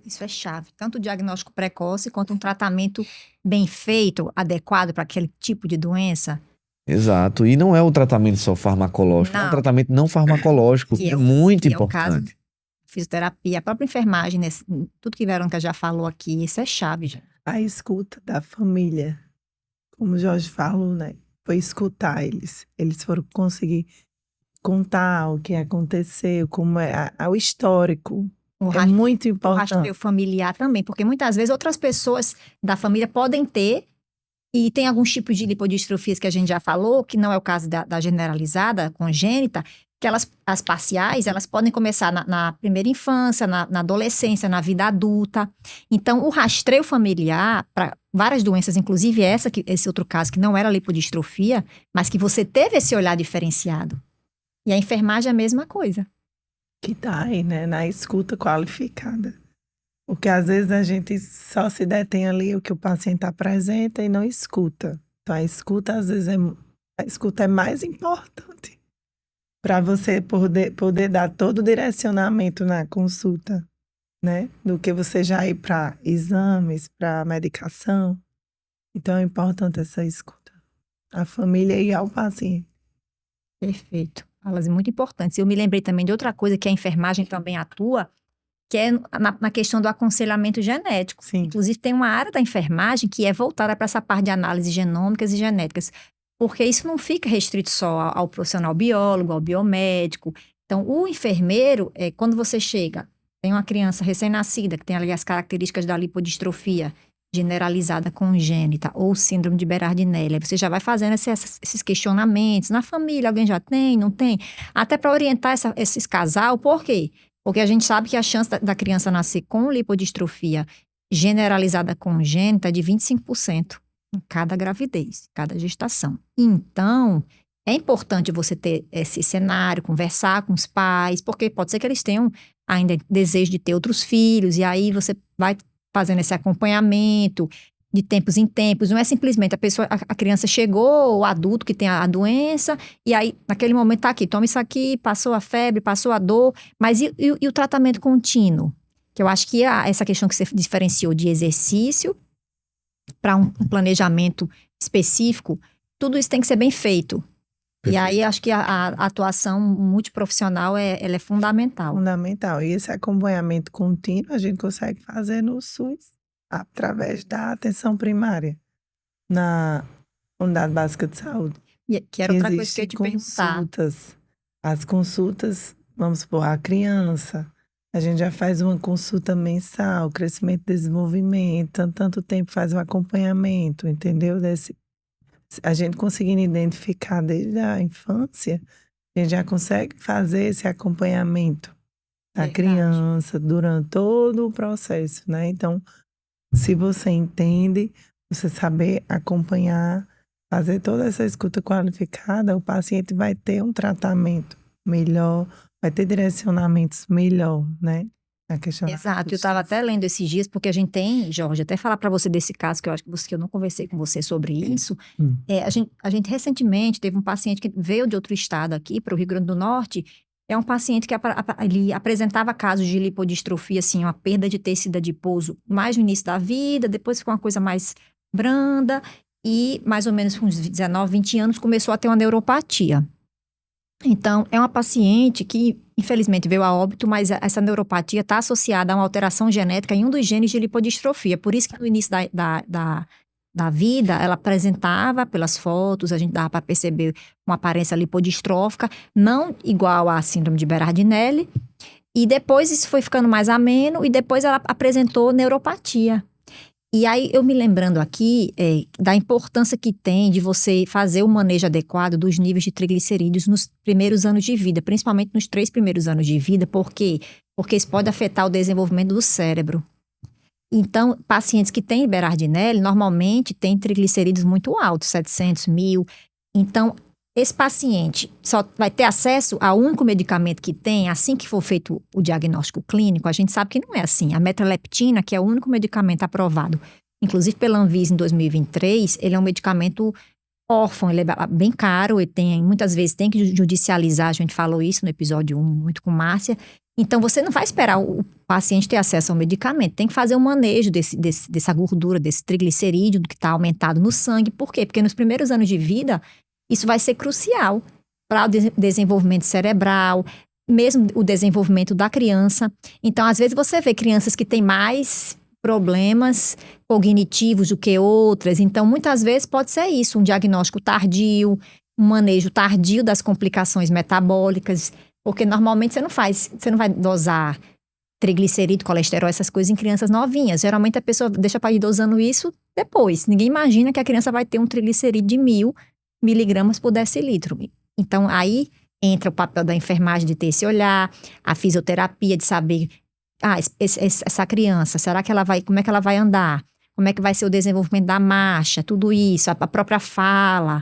Isso é chave. Tanto o diagnóstico precoce quanto um tratamento bem feito, adequado para aquele tipo de doença. Exato. E não é um tratamento só farmacológico, é um tratamento não farmacológico, que é muito importante. É fisioterapia, a própria enfermagem, tudo que a Verônica já falou aqui, isso é chave, já. A escuta da família, como o Jorge falou, né? Foi escutar eles. Eles foram conseguir contar o que aconteceu, como é o histórico. É muito importante. O rastreio familiar também, porque muitas vezes outras pessoas da família podem ter, e tem alguns tipos de lipodistrofias que a gente já falou, que não é o caso da generalizada, congênita, que as parciais, elas podem começar na primeira infância, na adolescência, na vida adulta. Então, o rastreio familiar, para várias doenças, inclusive esse outro caso, que não era lipodistrofia, mas que você teve esse olhar diferenciado. E a enfermagem é a mesma coisa. Que tá aí, né? Na escuta qualificada. Porque às vezes a gente só se detém ali o que o paciente apresenta e não escuta. Então a escuta, às vezes, a escuta é mais importante para você poder dar todo o direcionamento na consulta, né? Do que você já ir para exames, para medicação. Então é importante essa escuta. A família e ao paciente. Perfeito. Falas muito importantes. Eu me lembrei também de outra coisa que a enfermagem também atua, que é na questão do aconselhamento genético. Sim. Inclusive, tem uma área da enfermagem que é voltada para essa parte de análises genômicas e genéticas, porque isso não fica restrito só ao profissional biólogo, ao biomédico. Então, o enfermeiro, quando você chega, tem uma criança recém-nascida, que tem ali as características da lipodistrofia, generalizada congênita ou síndrome de Berardinelli, aí você já vai fazendo esses questionamentos. Na família, alguém já tem, não tem? Até para orientar esses casal, por quê? Porque a gente sabe que a chance da criança nascer com lipodistrofia generalizada congênita é de 25% em cada gravidez, cada gestação. Então, é importante você ter esse cenário, conversar com os pais, porque pode ser que eles tenham ainda desejo de ter outros filhos, e aí você vai fazendo esse acompanhamento de tempos em tempos. Não é simplesmente a criança chegou, o adulto que tem a doença, e aí naquele momento tá aqui, toma isso aqui, passou a febre, passou a dor, mas e o tratamento contínuo? Que eu acho que essa questão que você diferenciou de exercício para um planejamento específico, tudo isso tem que ser bem feito. Perfeito. E aí, acho que a atuação multiprofissional ela é fundamental. Fundamental. E esse acompanhamento contínuo a gente consegue fazer no SUS, através da atenção primária, na Unidade Básica de Saúde. Que era outra coisa que eu ia te perguntar. As consultas, vamos supor, a criança, a gente já faz uma consulta mensal, crescimento e desenvolvimento, tanto tempo faz o acompanhamento, entendeu? A gente conseguindo identificar desde a infância, a gente já consegue fazer esse acompanhamento da criança durante todo o processo, né? Então, se você entende, você saber acompanhar, fazer toda essa escuta qualificada, o paciente vai ter um tratamento melhor, vai ter direcionamentos melhor, né? Exato, eu estava até lendo esses dias, porque a gente tem, Jorge, até falar para você desse caso, que eu acho que eu não conversei com você sobre isso. A gente recentemente teve um paciente que veio de outro estado aqui, para o Rio Grande do Norte. É um paciente que ele apresentava casos de lipodistrofia, assim, uma perda de tecido adiposo mais no início da vida, depois ficou uma coisa mais branda, e mais ou menos com uns 19, 20 anos começou a ter uma neuropatia. Então, é uma paciente que, infelizmente, veio a óbito, mas essa neuropatia está associada a uma alteração genética em um dos genes de lipodistrofia. Por isso que no início da vida, ela apresentava, pelas fotos, a gente dava para perceber uma aparência lipodistrófica, não igual à síndrome de Berardinelli. E depois isso foi ficando mais ameno, e depois ela apresentou neuropatia. E aí, eu me lembrando aqui da importância que tem de você fazer o manejo adequado dos níveis de triglicerídeos nos primeiros anos de vida, principalmente nos 3 primeiros anos de vida. Por quê? Porque isso pode afetar o desenvolvimento do cérebro. Então, pacientes que têm Berardinelli, normalmente têm triglicerídeos muito altos, 700, 1000. Então, esse paciente só vai ter acesso ao único medicamento que tem assim que for feito o diagnóstico clínico. A gente sabe que não é assim. A metraleptina, que é o único medicamento aprovado, inclusive pela Anvisa em 2023, ele é um medicamento órfão, ele é bem caro, e muitas vezes tem que judicializar, a gente falou isso no episódio 1, muito com Márcia. Então, você não vai esperar o paciente ter acesso ao medicamento, tem que fazer o manejo dessa gordura, desse triglicerídeo que está aumentado no sangue. Por quê? Porque nos primeiros anos de vida, isso vai ser crucial para o desenvolvimento cerebral, mesmo o desenvolvimento da criança. Então, às vezes, você vê crianças que têm mais problemas cognitivos do que outras. Então, muitas vezes pode ser isso, um diagnóstico tardio, um manejo tardio das complicações metabólicas, porque normalmente você não vai dosar triglicerídeo, colesterol, essas coisas em crianças novinhas. Geralmente a pessoa deixa para ir dosando isso depois. Ninguém imagina que a criança vai ter um triglicerídeo de 1000 miligramas por decilitro. Então, aí entra o papel da enfermagem de ter esse olhar, a fisioterapia de saber, essa criança, como é que ela vai andar? Como é que vai ser o desenvolvimento da marcha? Tudo isso, a própria fala.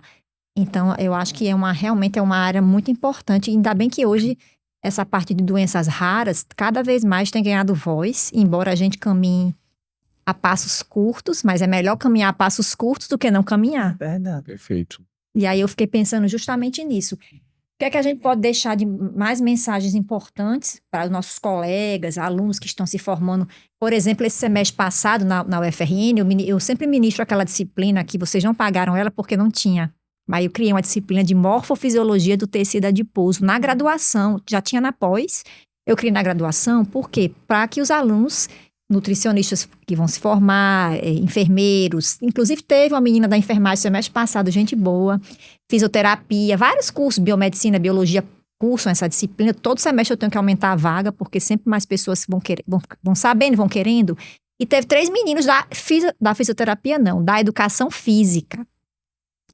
Então, eu acho que realmente é uma área muito importante. Ainda bem que hoje, essa parte de doenças raras, cada vez mais tem ganhado voz, embora a gente caminhe a passos curtos, mas é melhor caminhar a passos curtos do que não caminhar. Verdade. Perfeito. E aí eu fiquei pensando justamente nisso. O que é que a gente pode deixar de mais mensagens importantes para os nossos colegas, alunos que estão se formando? Por exemplo, esse semestre passado na UFRN, eu sempre ministro aquela disciplina que vocês não pagaram ela porque não tinha. Mas eu criei uma disciplina de morfofisiologia do tecido adiposo na graduação, já tinha na pós. Eu criei na graduação, por quê? Para que os alunos, nutricionistas que vão se formar, enfermeiros, inclusive teve uma menina da enfermagem semestre passado, gente boa, fisioterapia, vários cursos, biomedicina, biologia, cursam essa disciplina. Todo semestre eu tenho que aumentar a vaga, porque sempre mais pessoas vão sabendo, vão querendo. E teve 3 meninos da fisioterapia, não, da educação física,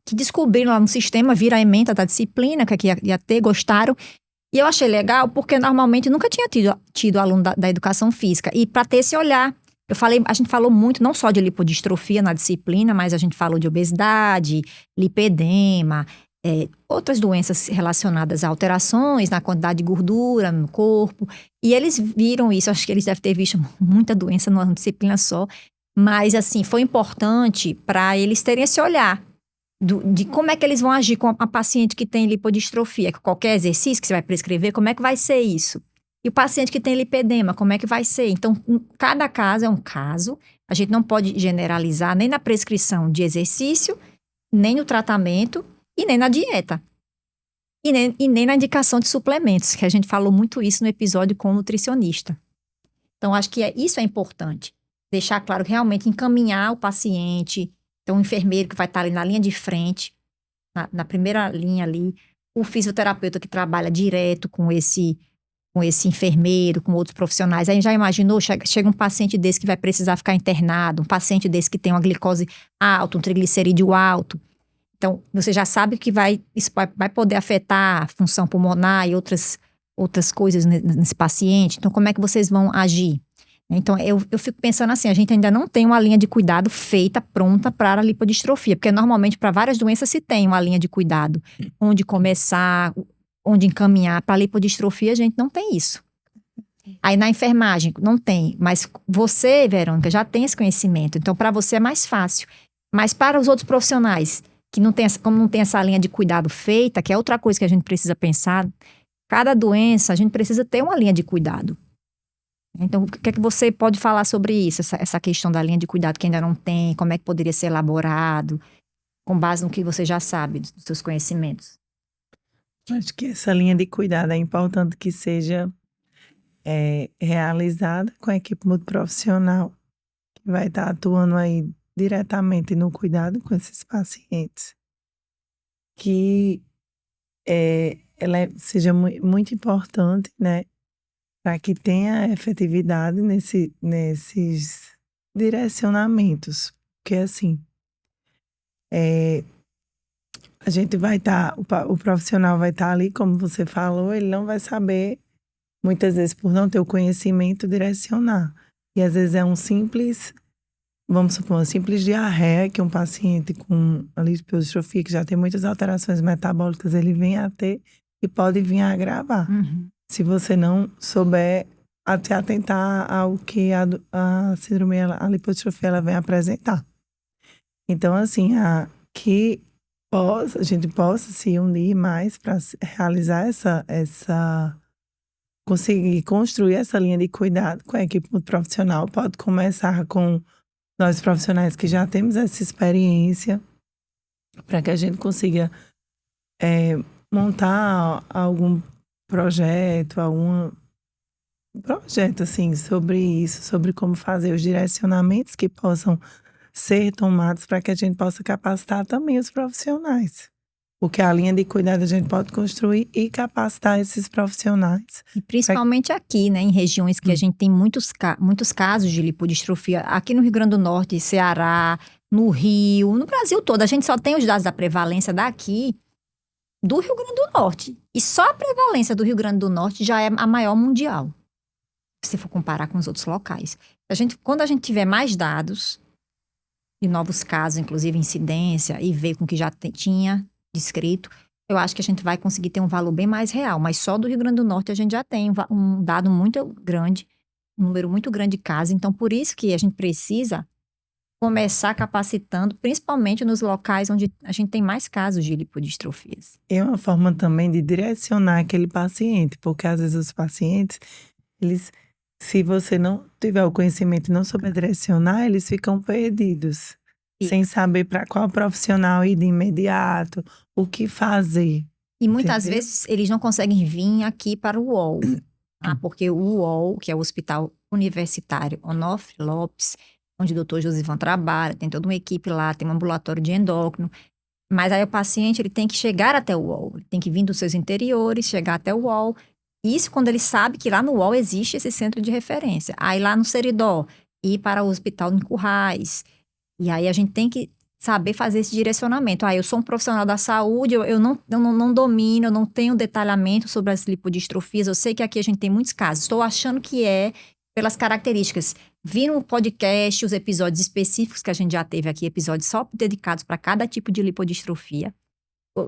que descobriram lá no sistema, viram a ementa da disciplina, que ia ter, gostaram. E eu achei legal, porque normalmente nunca tinha tido aluno da educação física. E para ter esse olhar, a gente falou muito, não só de lipodistrofia na disciplina, mas a gente falou de obesidade, lipedema, outras doenças relacionadas a alterações na quantidade de gordura no corpo. E eles viram isso, acho que eles devem ter visto muita doença numa disciplina só. Mas, assim, foi importante para eles terem esse olhar de como é que eles vão agir com a paciente que tem lipodistrofia. Qualquer exercício que você vai prescrever, como é que vai ser isso? E o paciente que tem lipedema, como é que vai ser? Então, cada caso é um caso. A gente não pode generalizar nem na prescrição de exercício, nem no tratamento e nem na dieta. E nem na indicação de suplementos, que a gente falou muito isso no episódio com o nutricionista. Então, acho que isso é importante. Deixar claro, realmente encaminhar o paciente. Então, o enfermeiro que vai estar ali na linha de frente, na primeira linha ali. O fisioterapeuta que trabalha direto com esse enfermeiro, com outros profissionais. Aí já imaginou, chega um paciente desse que vai precisar ficar internado, um paciente desse que tem uma glicose alta, um triglicerídeo alto. Então, você já sabe que isso vai poder afetar a função pulmonar e outras coisas nesse paciente. Então, como é que vocês vão agir? Então, eu fico pensando assim, a gente ainda não tem uma linha de cuidado feita, pronta para a lipodistrofia, porque normalmente para várias doenças se tem uma linha de cuidado. Onde começar, onde encaminhar. Para a lipodistrofia, a gente não tem isso. Aí na enfermagem, não tem. Mas você, Verônica, já tem esse conhecimento. Então, para você é mais fácil. Mas para os outros profissionais, que como não tem essa linha de cuidado feita, que é outra coisa que a gente precisa pensar, cada doença, a gente precisa ter uma linha de cuidado. Então, o que é que você pode falar sobre isso? Essa questão da linha de cuidado que ainda não tem, como é que poderia ser elaborado, com base no que você já sabe, dos seus conhecimentos? Acho que essa linha de cuidado é importante que seja realizada com a equipe multiprofissional, que vai estar atuando aí diretamente no cuidado com esses pacientes. Que ela seja muito importante, né? Para que tenha efetividade nesses direcionamentos. Porque, assim, a gente vai estar, o profissional vai estar ali, como você falou, ele não vai saber, muitas vezes, por não ter o conhecimento, direcionar. E, às vezes, é um simples, vamos supor, uma simples diarreia que um paciente com a lipodistrofia, que já tem muitas alterações metabólicas, ele vem a ter e pode vir a agravar. Uhum. Se você não souber até atentar ao que a síndrome, a lipodistrofia, ela vem apresentar. Então, assim, que a gente possa se unir mais para realizar conseguir construir essa linha de cuidado com a equipe profissional. Pode começar com nós profissionais que já temos essa experiência, para que a gente consiga montar algum projeto, assim, sobre isso, sobre como fazer os direcionamentos que possam ser tomados para que a gente possa capacitar também os profissionais. Porque a linha de cuidado a gente pode construir e capacitar esses profissionais. E principalmente aqui, né, em regiões que a gente tem muitos casos de lipodistrofia. Aqui no Rio Grande do Norte, Ceará, no Rio, no Brasil todo. A gente só tem os dados da prevalência daqui, do Rio Grande do Norte. E só a prevalência do Rio Grande do Norte já é a maior mundial, se for comparar com os outros locais. Quando a gente tiver mais dados de novos casos, inclusive incidência, e ver com o que já tinha descrito, eu acho que a gente vai conseguir ter um valor bem mais real. Mas só do Rio Grande do Norte a gente já tem um dado muito grande, um número muito grande de casos. Então, por isso que a gente precisa começar capacitando, principalmente nos locais onde a gente tem mais casos de lipodistrofias. É uma forma também de direcionar aquele paciente, porque às vezes os pacientes, se você não tiver o conhecimento e não souber direcionar, eles ficam perdidos, sem saber para qual profissional ir de imediato, o que fazer. E muitas vezes eles não conseguem vir aqui para o UOL, porque o UOL, que é o Hospital Universitário Onofre Lopes, onde o Dr. Josivan trabalha, tem toda uma equipe lá, tem um ambulatório de endócrino. Mas aí o paciente ele tem que chegar até o UOL, ele tem que vir dos seus interiores, chegar até o UOL. Isso quando ele sabe que lá no UOL existe esse centro de referência. Aí lá no Seridó, ir para o hospital em Currais. E aí a gente tem que saber fazer esse direcionamento. Eu sou um profissional da saúde, eu não domino, eu não tenho detalhamento sobre as lipodistrofias. Eu sei que aqui a gente tem muitos casos. Estou achando que pelas características. Vi no podcast os episódios específicos que a gente já teve aqui, episódios só dedicados para cada tipo de lipodistrofia.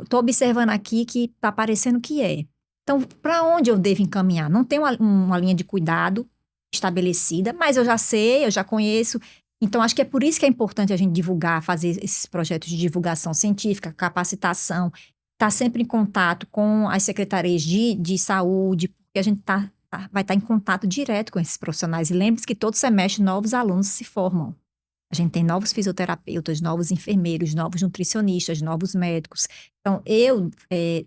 Estou observando aqui que está parecendo que é. Então, para onde eu devo encaminhar? Não tem uma linha de cuidado estabelecida, mas eu já sei, eu já conheço. Então, acho que é por isso que é importante a gente divulgar, fazer esses projetos de divulgação científica, capacitação, estar sempre em contato com as secretarias de saúde, porque a gente vai estar em contato direto com esses profissionais. E lembre-se que todo semestre novos alunos se formam. A gente tem novos fisioterapeutas, novos enfermeiros, novos nutricionistas, novos médicos. Então, eu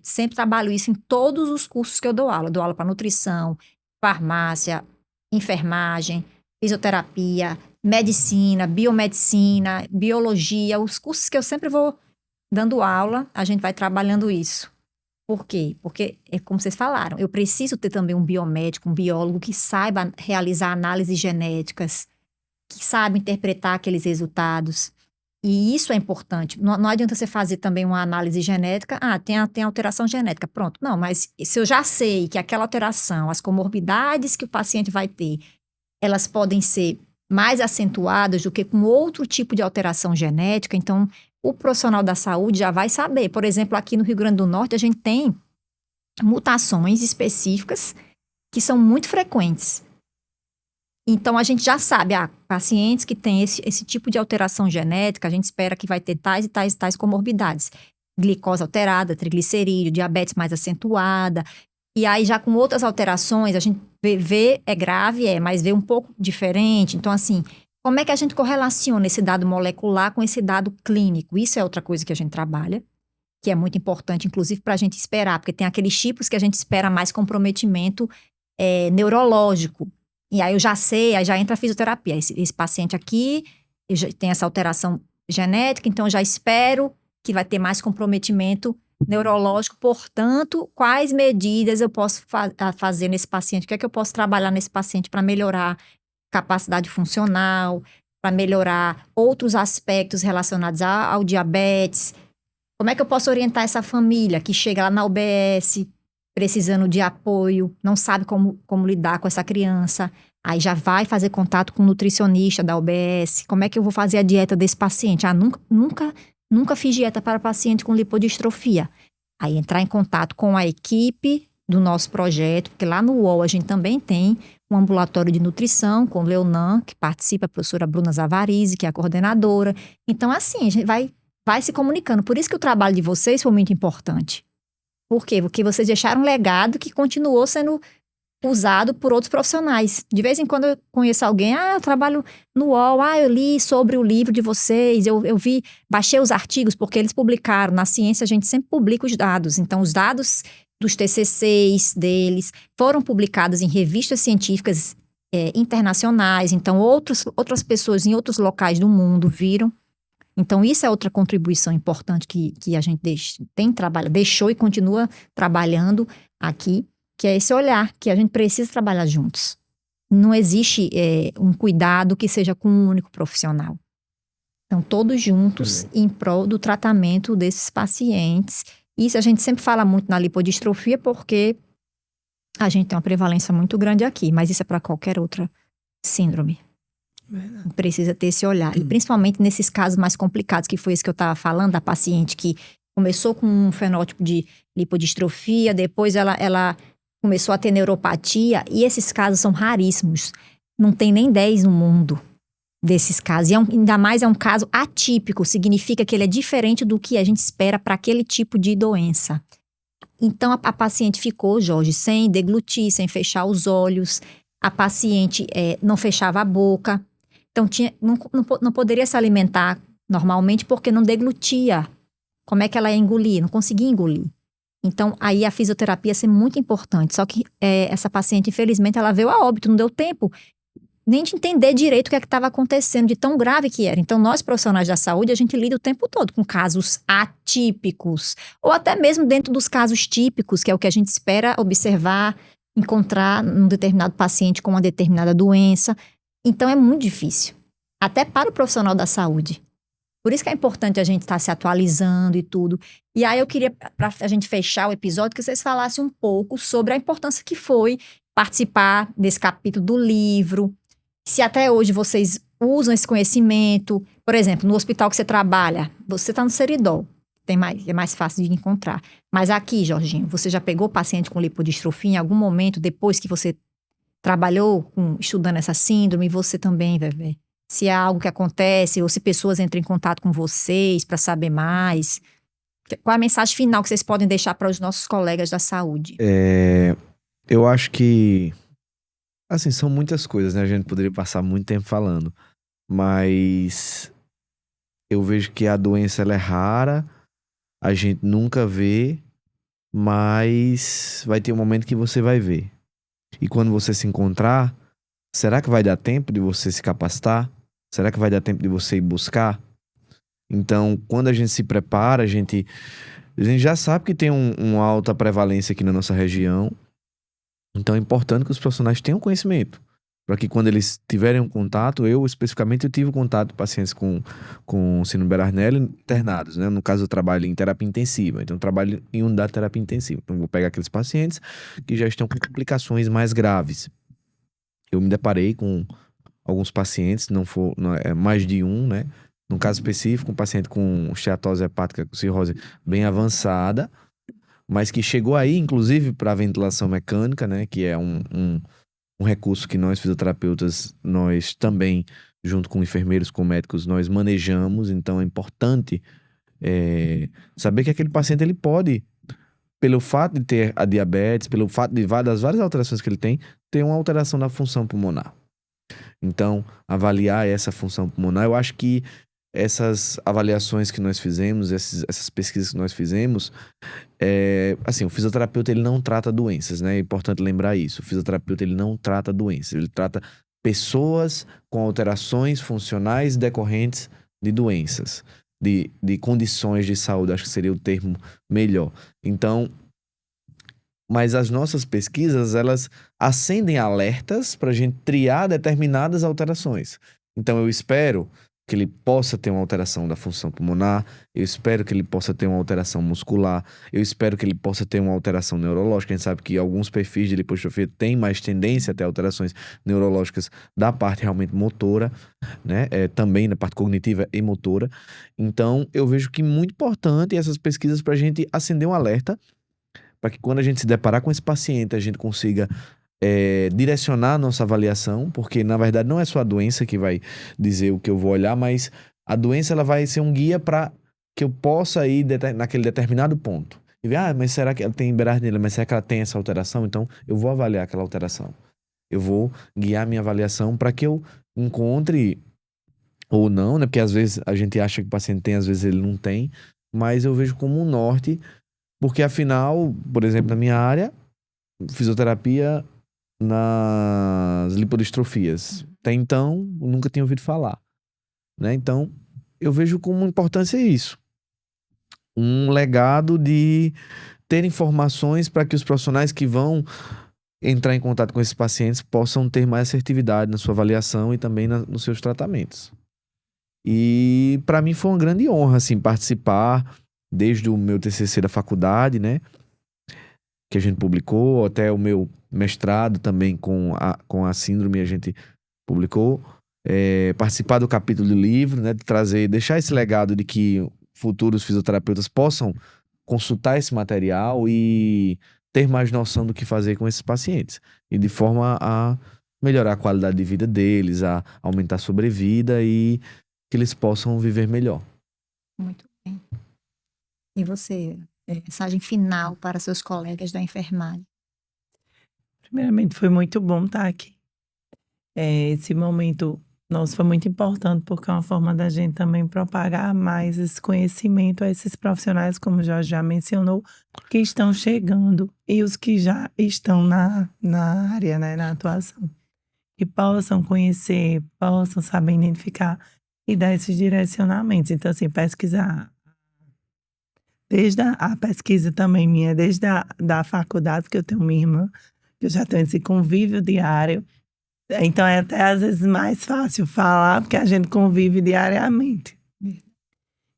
sempre trabalho isso em todos os cursos que eu dou aula. Eu dou aula para nutrição, farmácia, enfermagem, fisioterapia, medicina, biomedicina, biologia. Os cursos que eu sempre vou dando aula, a gente vai trabalhando isso. Por quê? Porque, como vocês falaram, eu preciso ter também um biomédico, um biólogo que saiba realizar análises genéticas, que saiba interpretar aqueles resultados. E isso é importante. Não adianta você fazer também uma análise genética. Tem alteração genética. Pronto. Não, mas se eu já sei que aquela alteração, as comorbidades que o paciente vai ter, elas podem ser mais acentuadas do que com outro tipo de alteração genética, então o profissional da saúde já vai saber. Por exemplo, aqui no Rio Grande do Norte, a gente tem mutações específicas que são muito frequentes. Então, a gente já sabe, pacientes que têm esse tipo de alteração genética, a gente espera que vai ter tais e tais e tais comorbidades. Glicose alterada, triglicerídeo, diabetes mais acentuada. E aí, já com outras alterações, a gente vê é grave, mas vê um pouco diferente. Então, assim, como é que a gente correlaciona esse dado molecular com esse dado clínico? Isso é outra coisa que a gente trabalha, que é muito importante, inclusive, para a gente esperar, porque tem aqueles tipos que a gente espera mais comprometimento neurológico. E aí eu já sei, aí já entra a fisioterapia. Esse paciente aqui já tem essa alteração genética, então eu já espero que vai ter mais comprometimento neurológico. Portanto, quais medidas eu posso fazer nesse paciente? O que é que eu posso trabalhar nesse paciente para melhorar capacidade funcional, para melhorar outros aspectos relacionados ao diabetes? Como é que eu posso orientar essa família que chega lá na UBS precisando de apoio, não sabe como lidar com essa criança? Aí já vai fazer contato com o nutricionista da UBS. Como é que eu vou fazer a dieta desse paciente? Nunca fiz dieta para paciente com lipodistrofia. Aí entrar em contato com a equipe do nosso projeto, porque lá no UOL a gente também tem um ambulatório de nutrição com o Leonan, que participa, a professora Bruna Zavarizi, que é a coordenadora. Então, assim, a gente vai se comunicando. Por isso que o trabalho de vocês foi muito importante. Por quê? Porque vocês deixaram um legado que continuou sendo usado por outros profissionais. De vez em quando eu conheço alguém, eu trabalho no UOL, eu li sobre o livro de vocês, eu baixei os artigos, porque eles publicaram. Na ciência, a gente sempre publica os dados. Então, os dados dos TCCs deles foram publicados em revistas científicas internacionais. Então, outras pessoas em outros locais do mundo viram. Então, isso é outra contribuição importante que a gente deixou e continua trabalhando aqui, que é esse olhar, que a gente precisa trabalhar juntos. Não existe um cuidado que seja com um único profissional. Então, todos juntos em prol do tratamento desses pacientes. Isso a gente sempre fala muito na lipodistrofia, porque a gente tem uma prevalência muito grande aqui, mas isso é para qualquer outra síndrome. Verdade. Precisa ter esse olhar. E principalmente nesses casos mais complicados, que foi esse que eu estava falando, da paciente que começou com um fenótipo de lipodistrofia, depois ela começou a ter neuropatia, e esses casos são raríssimos. Não tem nem 10 no mundo desses casos. E ainda mais é um caso atípico, significa que ele é diferente do que a gente espera para aquele tipo de doença. Então, a paciente ficou, Jorge, sem deglutir, sem fechar os olhos. A paciente não fechava a boca. Então, não poderia se alimentar normalmente porque não deglutia. Como é que ela ia engolir? Não conseguia engolir. Então, aí a fisioterapia ia ser muito importante. Só que essa paciente, infelizmente, ela veio a óbito, não deu tempo nem de entender direito o que estava acontecendo, de tão grave que era. Então, nós, profissionais da saúde, a gente lida o tempo todo com casos atípicos. Ou até mesmo dentro dos casos típicos, que é o que a gente espera observar, encontrar num determinado paciente com uma determinada doença. Então é muito difícil, até para o profissional da saúde. Por isso que é importante a gente estar se atualizando e tudo. E aí eu queria, para a gente fechar o episódio, que vocês falassem um pouco sobre a importância que foi participar desse capítulo do livro. Se até hoje vocês usam esse conhecimento. Por exemplo, no hospital que você trabalha, você está no Seridó, é mais fácil de encontrar. Mas aqui, Jorginho, você já pegou paciente com lipodistrofia em algum momento, depois que você trabalhou estudando essa síndrome, e você também, Vevé? Se é algo que acontece, ou se pessoas entram em contato com vocês para saber mais. Qual é a mensagem final que vocês podem deixar para os nossos colegas da saúde? Eu acho que, assim, são muitas coisas, né? A gente poderia passar muito tempo falando. Mas eu vejo que a doença ela é rara, a gente nunca vê, mas vai ter um momento que você vai ver. E quando você se encontrar, será que vai dar tempo de você se capacitar? Será que vai dar tempo de você ir buscar? Então, quando a gente se prepara, a gente já sabe que tem uma alta prevalência aqui na nossa região. Então, é importante que os profissionais tenham conhecimento. Para que quando eles tiverem um contato, eu especificamente eu tive contato com pacientes com síndrome Behr-Arnell internados, né? No caso, eu trabalho em terapia intensiva, então eu trabalho em unidade de terapia intensiva. Então, eu vou pegar aqueles pacientes que já estão com complicações mais graves. Eu me deparei com alguns pacientes, não é mais de um, né? No caso específico, um paciente com esteatose hepática com cirrose bem avançada, mas que chegou aí, inclusive, para a ventilação mecânica, né? Que é um recurso que nós fisioterapeutas, nós também, junto com enfermeiros, com médicos, nós manejamos. Então é importante saber que aquele paciente ele pode, pelo fato de ter a diabetes, pelo fato das várias alterações que ele tem, ter uma alteração da função pulmonar. Então, avaliar essa função pulmonar, eu acho que essas avaliações que nós fizemos, essas pesquisas que nós fizemos, assim, o fisioterapeuta ele não trata doenças, né? É importante lembrar isso. O fisioterapeuta ele não trata doenças, ele trata pessoas com alterações funcionais decorrentes de doenças, de condições de saúde, acho que seria o termo melhor. Então, mas as nossas pesquisas, elas acendem alertas para a gente triar determinadas alterações. Então, eu espero que ele possa ter uma alteração da função pulmonar, eu espero que ele possa ter uma alteração muscular, eu espero que ele possa ter uma alteração neurológica. A gente sabe que alguns perfis de lipodistrofia têm mais tendência a ter alterações neurológicas da parte realmente motora, né? Também na parte cognitiva e motora. Então, eu vejo que é muito importante essas pesquisas para a gente acender um alerta, para que quando a gente se deparar com esse paciente, a gente consiga direcionar a nossa avaliação, porque na verdade não é só a doença que vai dizer o que eu vou olhar, mas a doença ela vai ser um guia para que eu possa ir naquele determinado ponto. E ver, mas será que ela tem Behr-Arnell? Mas será que ela tem essa alteração? Então eu vou avaliar aquela alteração. Eu vou guiar minha avaliação para que eu encontre, ou não, né? Porque às vezes a gente acha que o paciente tem, às vezes ele não tem, mas eu vejo como um norte, porque afinal, por exemplo, na minha área, fisioterapia nas lipodistrofias. Até então, nunca tinha ouvido falar, né? Então, eu vejo como importância isso. Um legado de ter informações para que os profissionais que vão entrar em contato com esses pacientes possam ter mais assertividade na sua avaliação e também nos seus tratamentos. E para mim foi uma grande honra, assim, participar desde o meu TCC da faculdade, né? Que a gente publicou, até o meu mestrado também com a síndrome a gente publicou, participar do capítulo do livro, né, deixar esse legado de que futuros fisioterapeutas possam consultar esse material e ter mais noção do que fazer com esses pacientes, e de forma a melhorar a qualidade de vida deles, a aumentar a sobrevida e que eles possam viver melhor. Muito bem. E você, mensagem final para seus colegas da enfermagem? Primeiramente, foi muito bom estar aqui. Esse momento nosso foi muito importante, porque é uma forma da gente também propagar mais esse conhecimento a esses profissionais, como o Jorge já mencionou, que estão chegando e os que já estão na área, né, na atuação. Que possam conhecer, possam saber identificar e dar esses direcionamentos. Então, assim, pesquisar. Desde a pesquisa também minha, desde da faculdade, que eu tenho minha irmã, que eu já tenho esse convívio diário, Então é até às vezes mais fácil falar, porque a gente convive diariamente.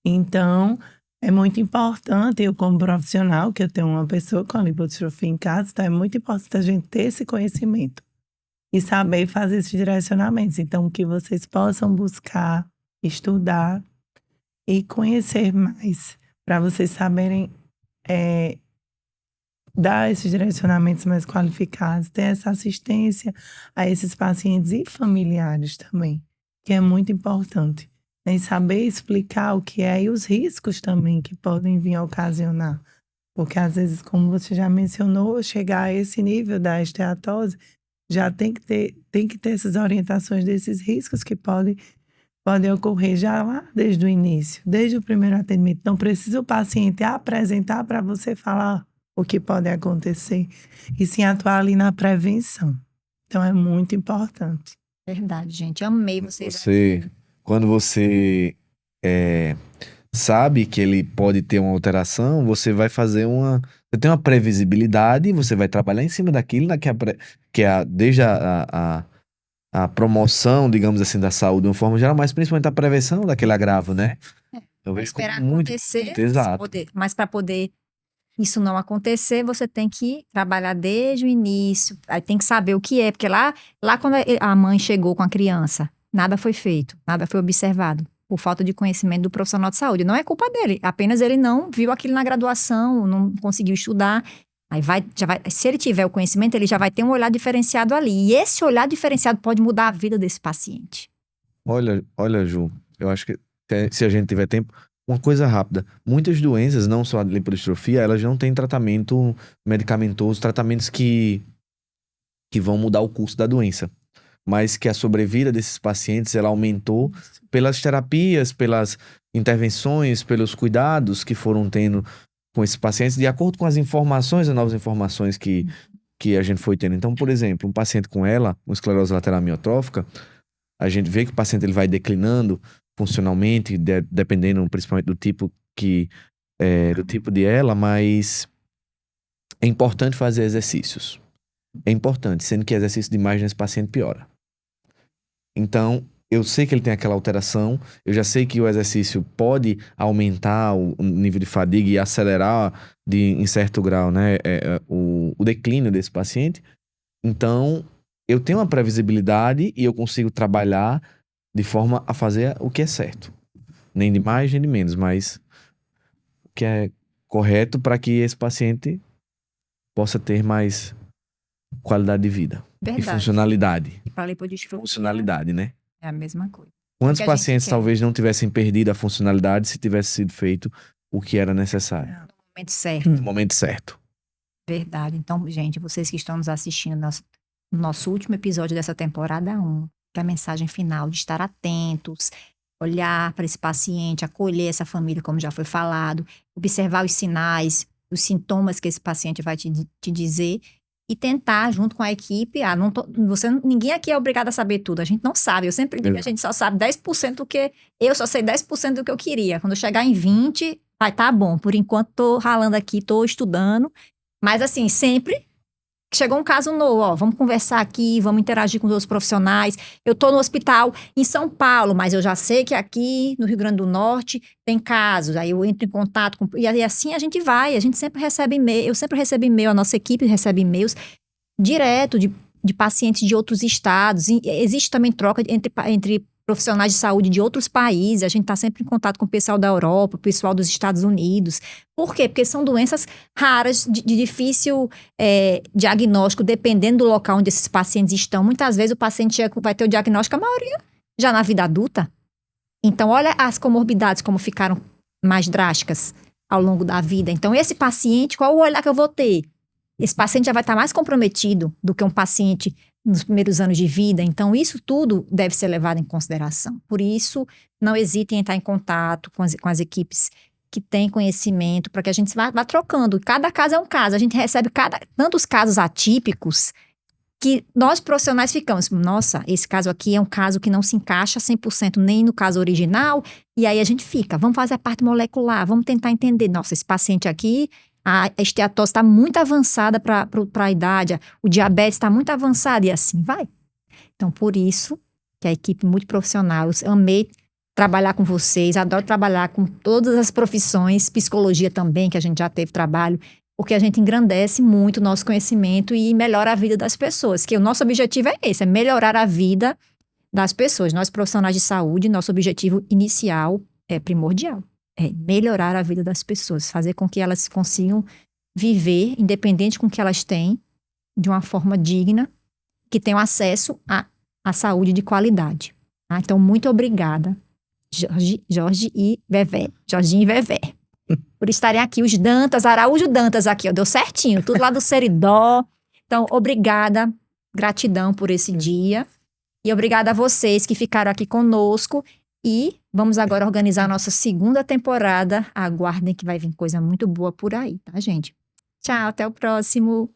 Então, é muito importante, eu como profissional, que eu tenho uma pessoa com lipodistrofia em casa, então é muito importante a gente ter esse conhecimento e saber fazer esses direcionamentos. Então, que vocês possam buscar, estudar e conhecer mais, para vocês saberem dar esses direcionamentos mais qualificados, ter essa assistência a esses pacientes e familiares também, que é muito importante. E saber explicar o que é e os riscos também que podem vir a ocasionar. Porque às vezes, como você já mencionou, chegar a esse nível da esteatose, já tem que ter essas orientações desses riscos que podem ocorrer já lá desde o início, desde o primeiro atendimento. Não precisa o paciente apresentar para você falar o que pode acontecer, e sim atuar ali na prevenção. Então é muito importante. Verdade, gente. Amei vocês. Quando você sabe que ele pode ter uma alteração, você vai fazer você tem uma previsibilidade e você vai trabalhar em cima daquilo, desde a promoção, digamos assim, da saúde de uma forma geral, mas principalmente a prevenção daquele agravo, né? Eu vejo esperar acontecer, exato. Mas para poder isso não acontecer, você tem que trabalhar desde o início, aí tem que saber o que é, porque lá quando a mãe chegou com a criança, nada foi feito, nada foi observado, por falta de conhecimento do profissional de saúde. Não é culpa dele, apenas ele não viu aquilo na graduação, não conseguiu estudar. Aí se ele tiver o conhecimento, ele já vai ter um olhar diferenciado ali. E esse olhar diferenciado pode mudar a vida desse paciente. Olha, Ju, eu acho que se a gente tiver tempo, uma coisa rápida. Muitas doenças, não só a lipodistrofia, elas não têm tratamento medicamentoso, tratamentos que vão mudar o curso da doença. Mas que a sobrevida desses pacientes, ela aumentou pelas terapias, pelas intervenções, pelos cuidados que foram tendo com esses pacientes, de acordo com as informações, as novas informações que a gente foi tendo. Então, por exemplo, um paciente com esclerose lateral amiotrófica, a gente vê que o paciente ele vai declinando funcionalmente, dependendo principalmente do tipo de ela, mas é importante fazer exercícios. É importante, sendo que exercício demais nesse paciente piora. Então, eu sei que ele tem aquela alteração, eu já sei que o exercício pode aumentar o nível de fadiga e acelerar em certo grau, né, o declínio desse paciente. Então, eu tenho uma previsibilidade e eu consigo trabalhar de forma a fazer o que é certo. Nem de mais, nem de menos, mas o que é correto para que esse paciente possa ter mais qualidade de vida. Verdade. E funcionalidade. E para lipodistrofia, funcionalidade, né? é a mesma coisa. Quantos pacientes talvez não tivessem perdido a funcionalidade se tivesse sido feito o que era necessário? No momento certo. No momento certo. Verdade. Então, gente, vocês que estão nos assistindo no nosso último episódio dessa temporada 1, que é a mensagem final de estar atentos, olhar para esse paciente, acolher essa família, como já foi falado, observar os sinais, os sintomas que esse paciente vai te dizer e tentar, junto com a equipe, ninguém aqui é obrigado a saber tudo, a gente não sabe. Eu sempre digo que a gente só sabe 10% do que... Eu só sei 10% do que eu queria. Quando eu chegar em 20%, vai tá bom. Por enquanto, tô ralando aqui, tô estudando. Mas assim, sempre chegou um caso novo, vamos conversar aqui, vamos interagir com os outros profissionais. Eu tô no hospital em São Paulo, mas eu já sei que aqui no Rio Grande do Norte tem casos. Aí eu entro em contato com... E assim a gente vai, a gente sempre recebe e-mail, eu sempre recebo e-mail, a nossa equipe recebe e-mails direto de pacientes de outros estados. E existe também troca entre profissionais de saúde de outros países, a gente está sempre em contato com o pessoal da Europa, o pessoal dos Estados Unidos. Por quê? Porque são doenças raras, de difícil diagnóstico, dependendo do local onde esses pacientes estão. Muitas vezes o paciente vai ter o diagnóstico, a maioria já na vida adulta. Então, olha as comorbidades como ficaram mais drásticas ao longo da vida. Então, esse paciente, qual o olhar que eu vou ter? Esse paciente já vai estar mais comprometido do que um paciente nos primeiros anos de vida. Então, isso tudo deve ser levado em consideração. Por isso, não hesitem em entrar em contato com as equipes que têm conhecimento, para que a gente vá trocando. Cada caso é um caso. A gente recebe tantos casos atípicos que nós profissionais ficamos, nossa, esse caso aqui é um caso que não se encaixa 100% nem no caso original, e aí a gente fica, vamos fazer a parte molecular, vamos tentar entender, nossa, esse paciente aqui, a esteatose está muito avançada para a idade, o diabetes está muito avançado, e assim vai. Então, por isso, que a equipe muito profissional, eu amei trabalhar com vocês, adoro trabalhar com todas as profissões, psicologia também, que a gente já teve trabalho, porque a gente engrandece muito o nosso conhecimento e melhora a vida das pessoas, que o nosso objetivo é esse, é melhorar a vida das pessoas. Nós, profissionais de saúde, nosso objetivo inicial é primordial, é melhorar a vida das pessoas, fazer com que elas consigam viver, independente com o que elas têm, de uma forma digna, que tenham acesso à saúde de qualidade. Tá? Então, muito obrigada, Jorginho e Vevé, por estarem aqui, os Dantas, Araújo Dantas aqui, ó, deu certinho, tudo lá do Seridó. Então, obrigada, gratidão por esse dia. E obrigada a vocês que ficaram aqui conosco. E vamos agora organizar a nossa segunda temporada. Aguardem que vai vir coisa muito boa por aí, tá, gente? Tchau, até o próximo.